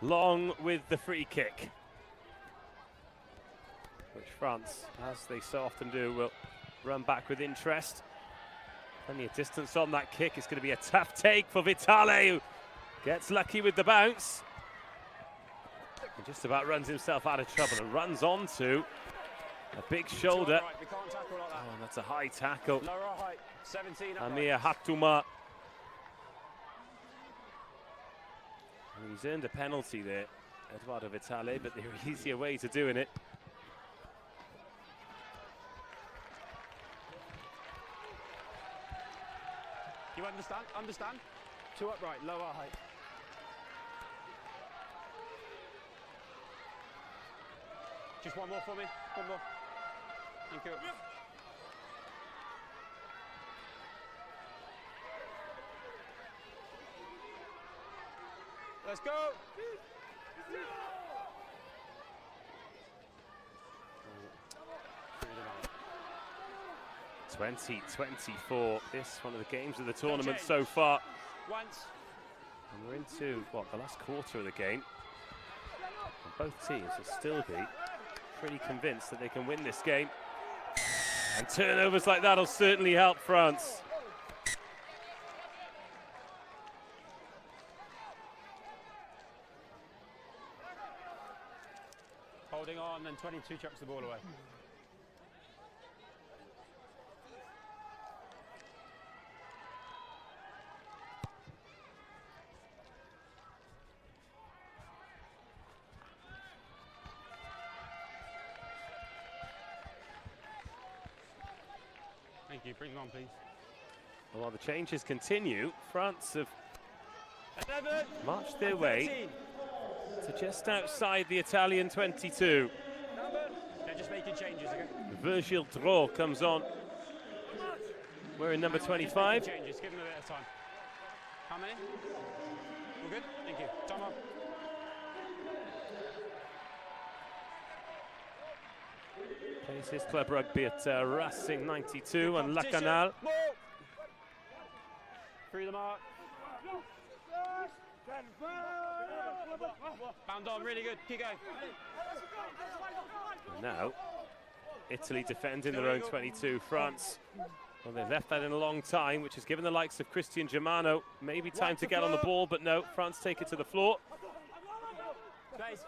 Long with the free kick, which France, as they so often do, will run back with interest. Plenty of distance on that kick. It's going to be a tough take for Vitale, who gets lucky with the bounce. And just about runs himself out of trouble and runs onto a big shoulder. Right, we can't tackle like that. Oh, and that's a high tackle. Lower height, 17 upright. Amir Hatouma. And he's earned a penalty there, Eduardo Vitale, but there are easier ways of doing it. You understand? Understand? 2 upright, lower height. Just one more for me. One more. Thank you. Let's go. 2024. This one of the games of the tournament so far. Once. And we're into, what, the last quarter of the game. And both teams will still be pretty convinced that they can win this game. And turnovers like that will certainly help France. Holding on, and 22 chucks the ball away. Thank you. Bring them on, please. While the changes continue, France have 11. marched their way to just outside the Italian 22. They're just making changes, okay? Virgil Draw comes on. We're in number 25. Changes. Give them a bit of time. How many? All good? Thank you. Time up. Plays his club rugby at Racing 92 and La Canal. Through the mark. Bound on, really good. Keep going. And now, Italy defending their own 22. France, well, they've left that in a long time, which has given the likes of Christian Germano maybe time to get on the ball, but no, France take it to the floor. Space.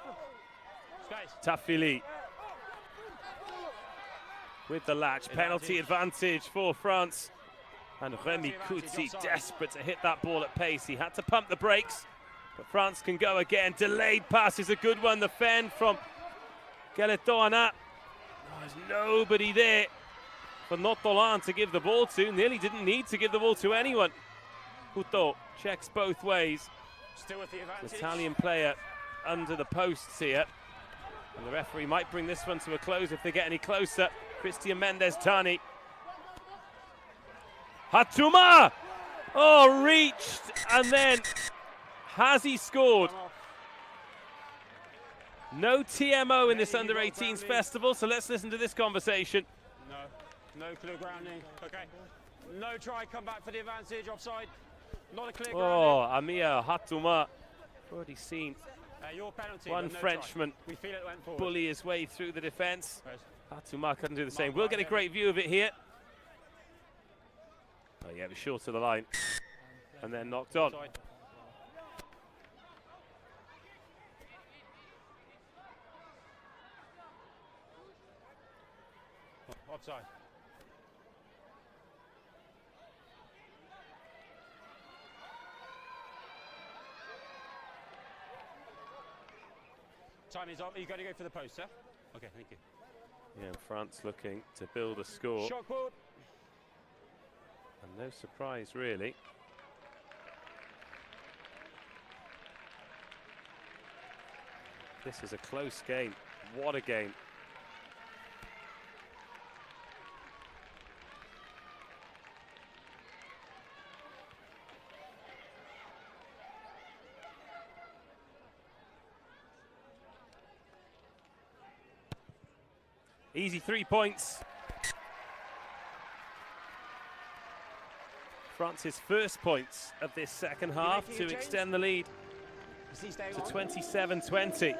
Space. Tafili with the latch. Penalty advantage for France. And Remy Coutsi desperate to hit that ball at pace. He had to pump the brakes, but France can go again. Delayed pass is a good one. The fend from Geletoana. Oh, there's nobody there for Notolan to give the ball to. Nearly didn't need to give the ball to anyone. Couto checks both ways. Still with the advantage. Italian player under the posts here. And the referee might bring this one to a close if they get any closer. Christian Mendes Tani. Hatouma! Oh, reached, and then has he scored? No TMO in this Under-18s festival, so let's listen to this conversation. No clear grounding. Okay. No try, come back for the advantage, offside. Not a clear Oh, grounding. Amir Hatouma. Already seen Your penalty, one but no Frenchman try. We feel it went forward. bully his way through the defence. Right. Hatouma couldn't do the same. We'll get a great view of it here. Oh yeah, it was short of the line. And then knocked on. Offside. Offside. Time is up. You got to go for the post, sir. Okay, thank you. Yeah, France looking to build a score. Shot ball. And no surprise, really. This is a close game. What a game. Easy 3 points. France's first points of this second half to extend the lead. to 27-20.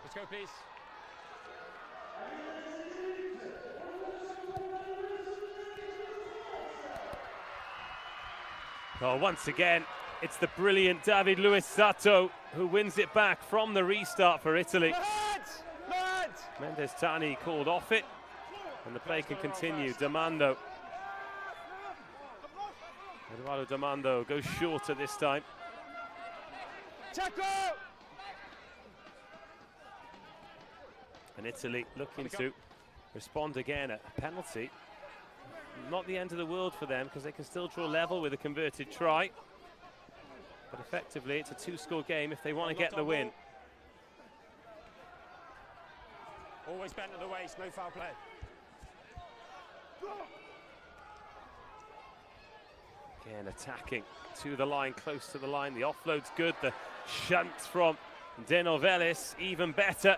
Let's go, please. Oh, once again, it's the brilliant David Luiz Sato who wins it back from the restart for Italy. Mendes Tani called off it, and the play can continue. Domando. Eduardo Domando goes shorter this time. And Italy looking to respond again. A penalty. Not the end of the world for them, because they can still draw level with a converted try. But effectively, it's a two-score game if they want to get the win. Always bent at the waist, no foul play. Again, attacking to the line, close to the line. The offload's good. The shunt from De Novelis, even better.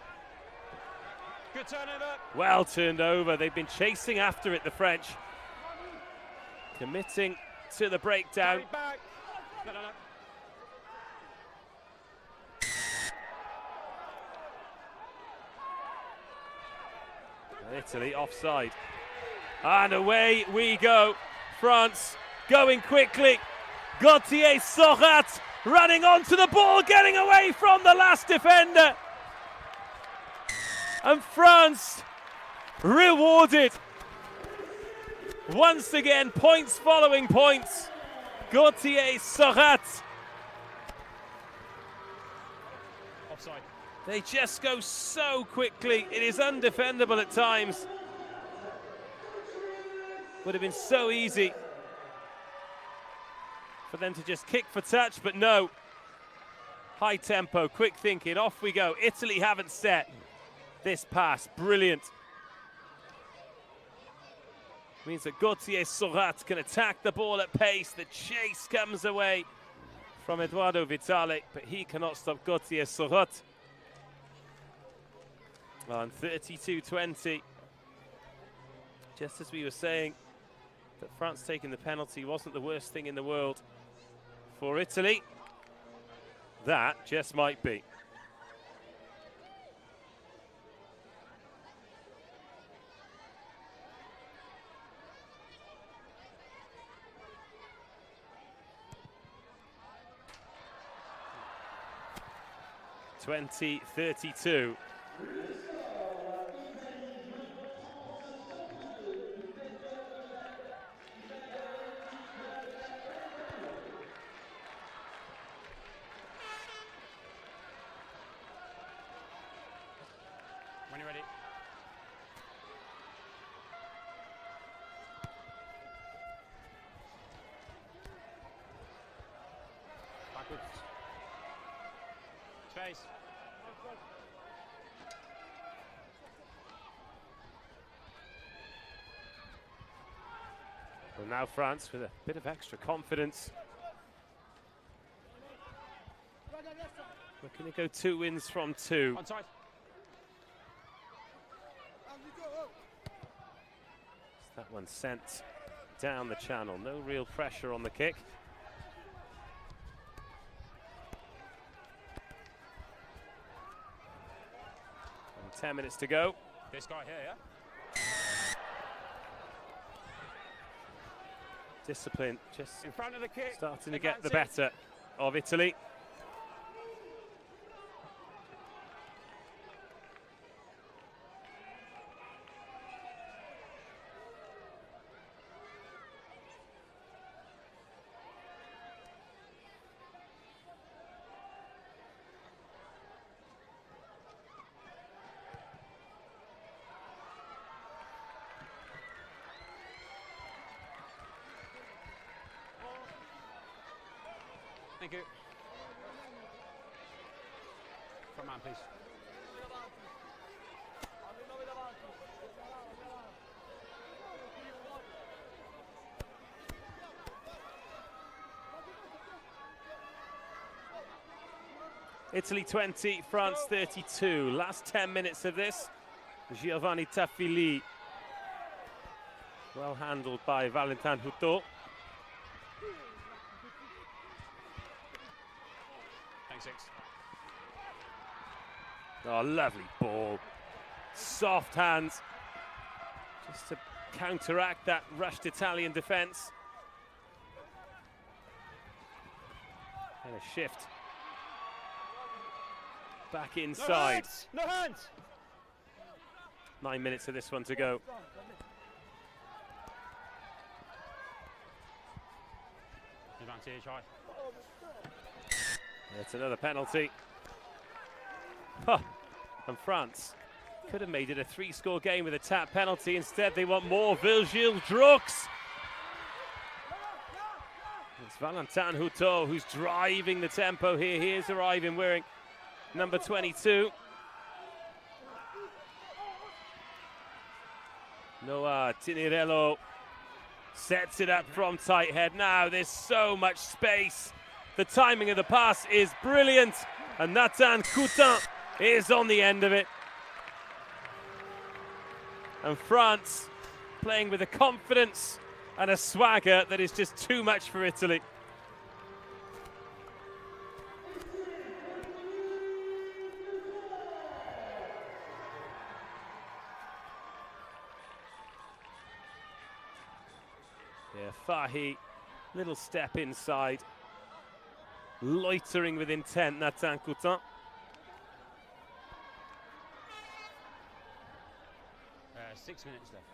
Good turnover. Well turned over. They've been chasing after it, the French. Committing to the breakdown. Back. No. And Italy offside. And away we go. France going quickly. Gauthier Sorat running onto the ball, getting away from the last defender. And France rewarded. Once again, points following points. Gauthier Sorat. Offside. They just go so quickly. It is undefendable at times. Would have been so easy for them to just kick for touch, but no. High tempo, quick thinking, off we go. Italy haven't set this pass. Brilliant. Means that Gauthier Sorat can attack the ball at pace. The chase comes away from Edoardo Vitale, but he cannot stop Gauthier Sorat. On 32-20. Just as we were saying, that France taking the penalty wasn't the worst thing in the world for Italy. That just might be. (20-32). When you're ready. Backwards. Space. Well, now France with a bit of extra confidence. Looking to go 2 wins from 2. Onside. That one sent down the channel. No real pressure on the kick. And 10 minutes to go. This guy here, yeah? Discipline just In front of the kick. starting to get the Advance it. better of Italy. Thank you. Front man, please. Italy 20, France 32. Last 10 minutes of this. Giovanni Tafili. Well handled by Valentin Houteau. Thanks, Six. Oh, lovely ball. Soft hands. Just to counteract that rushed Italian defence. And a shift. Back inside. No hands! 9 minutes of this one to go. Advantage high. It's another penalty. Huh. And France could have made it a 3-score game with a tap penalty. Instead, they want more. Virgil Drux. It's Valentin Houteau who's driving the tempo here. He is arriving wearing number 22. Noah Tinirello sets it up from tight head. Now there's so much space. The timing of the pass is brilliant. And Nathan Coutin is on the end of it. And France playing with a confidence and a swagger that is just too much for Italy. Yeah, Fahy, little step inside. Loitering with intent, Nathan Coutin. 6 minutes left.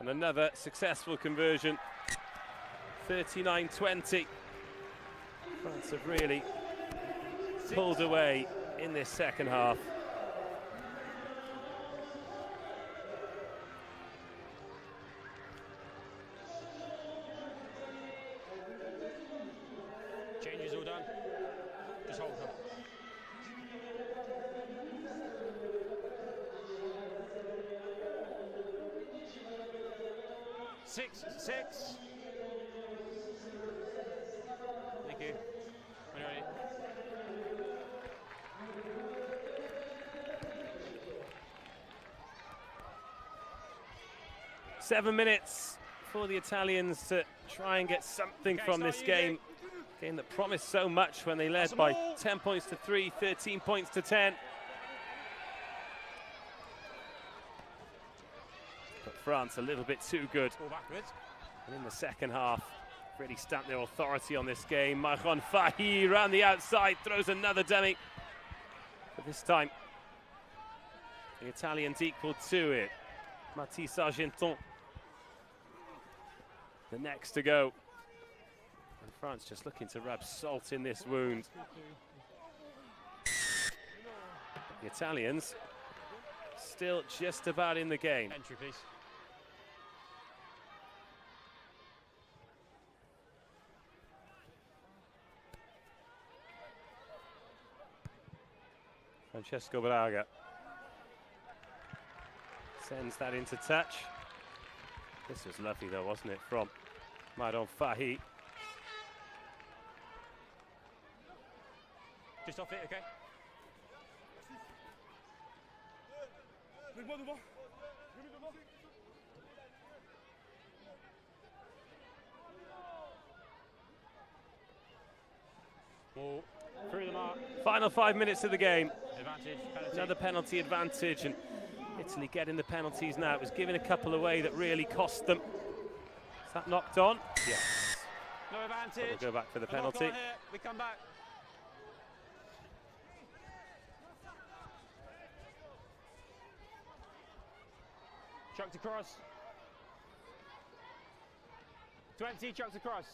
And another successful conversion, 39-20. France have really pulled away in this second half. Changes all done. Just hold them. Six. Thank you. When you're ready. Seven minutes for the Italians to try and get something from this game. Game that promised so much when they led by 10 points to 3, 13 points to 10. But France a little bit too good. And in the second half, really stamped their authority on this game. Mahon Fahy around the outside, throws another dummy. But this time, the Italians equal to it. Mathis Argenton, the next to go. And France just looking to rub salt in this wound. The Italians still just about in the game. Entry, please. Francesco Braga sends that into touch. This was lovely though, wasn't it, from Mahon Fahy. Just off it, okay? Ball through the mark. Final 5 minutes of the game. Advantage, penalty. Another penalty advantage, and Italy getting the penalties now. It was giving a couple away that really cost them. Is that knocked on? Yes. No advantage. We'll go back for the A knock penalty. on here. We come back. Chucked across. 20, chucked across.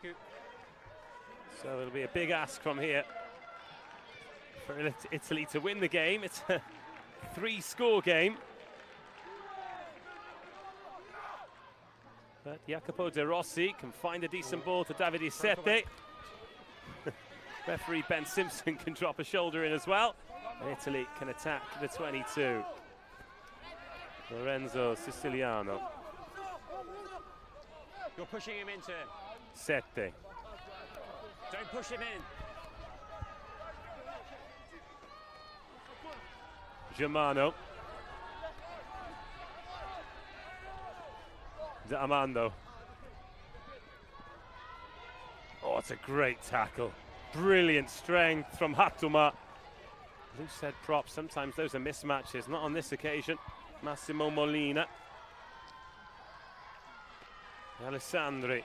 Thank you. So it'll be a big ask from here for Italy to win the game. It's a 3-score game. But Jacopo De Rossi can find a decent ball to Davide Sette. Referee Ben Simpson can drop a shoulder in as well. And Italy can attack the 22. Lorenzo Siciliano. You're pushing him into him. Sette. Don't push him in. Germano. D'Amando. Oh, it's a great tackle. Brilliant strength from Hatuma. Loose head prop, sometimes those are mismatches, not on this occasion. Massimo Molina. Alessandri.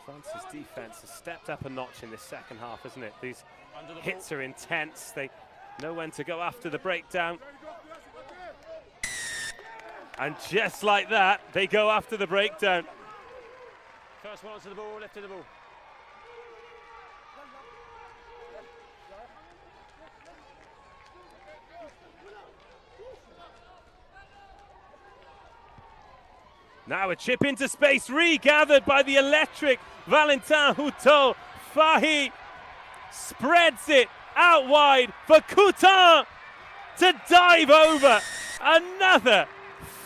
France's defense has stepped up a notch in this second half, hasn't it? These hits are intense. They know when to go after the breakdown. And just like that, they go after the breakdown. First one onto the ball, lifted the ball. Now a chip into space, regathered by the electric Valentin Houteau. Fahy spreads it out wide for Coutin to dive over. Another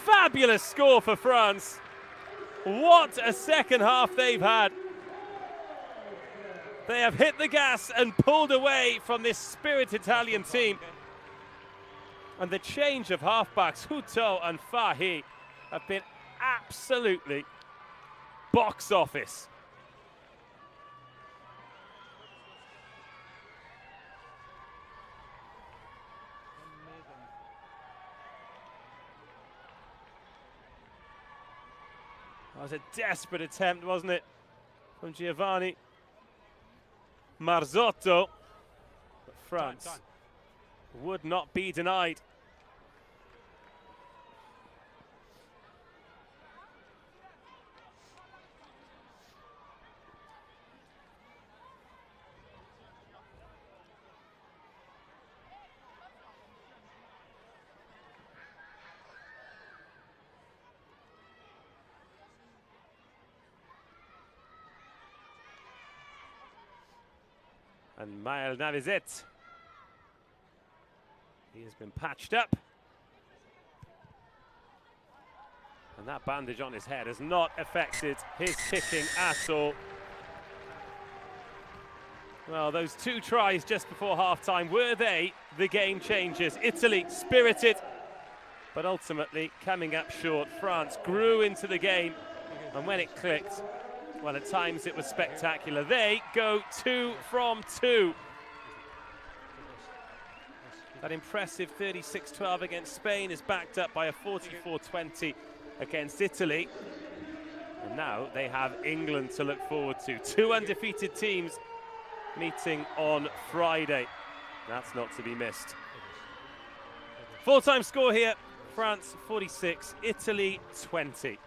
fabulous score for France. What a second half they've had. They have hit the gas and pulled away from this spirited Italian team. And the change of halfbacks, Houteau and Fahy, have been absolutely box office. That was a desperate attempt, wasn't it, from Giovanni Marzotto. But France would not be denied. And Maël Navizet, he has been patched up. And that bandage on his head has not affected his kicking at all. Well, those 2 tries just before half-time, were they the game changers? Italy spirited, but ultimately coming up short. France grew into the game, and when it clicked, well, at times it was spectacular. They go 2 from 2. That impressive 36-12 against Spain is backed up by a 44-20 against Italy. And now they have England to look forward to. 2 undefeated teams meeting on Friday. That's not to be missed. Full-time score here, France 46, Italy 20.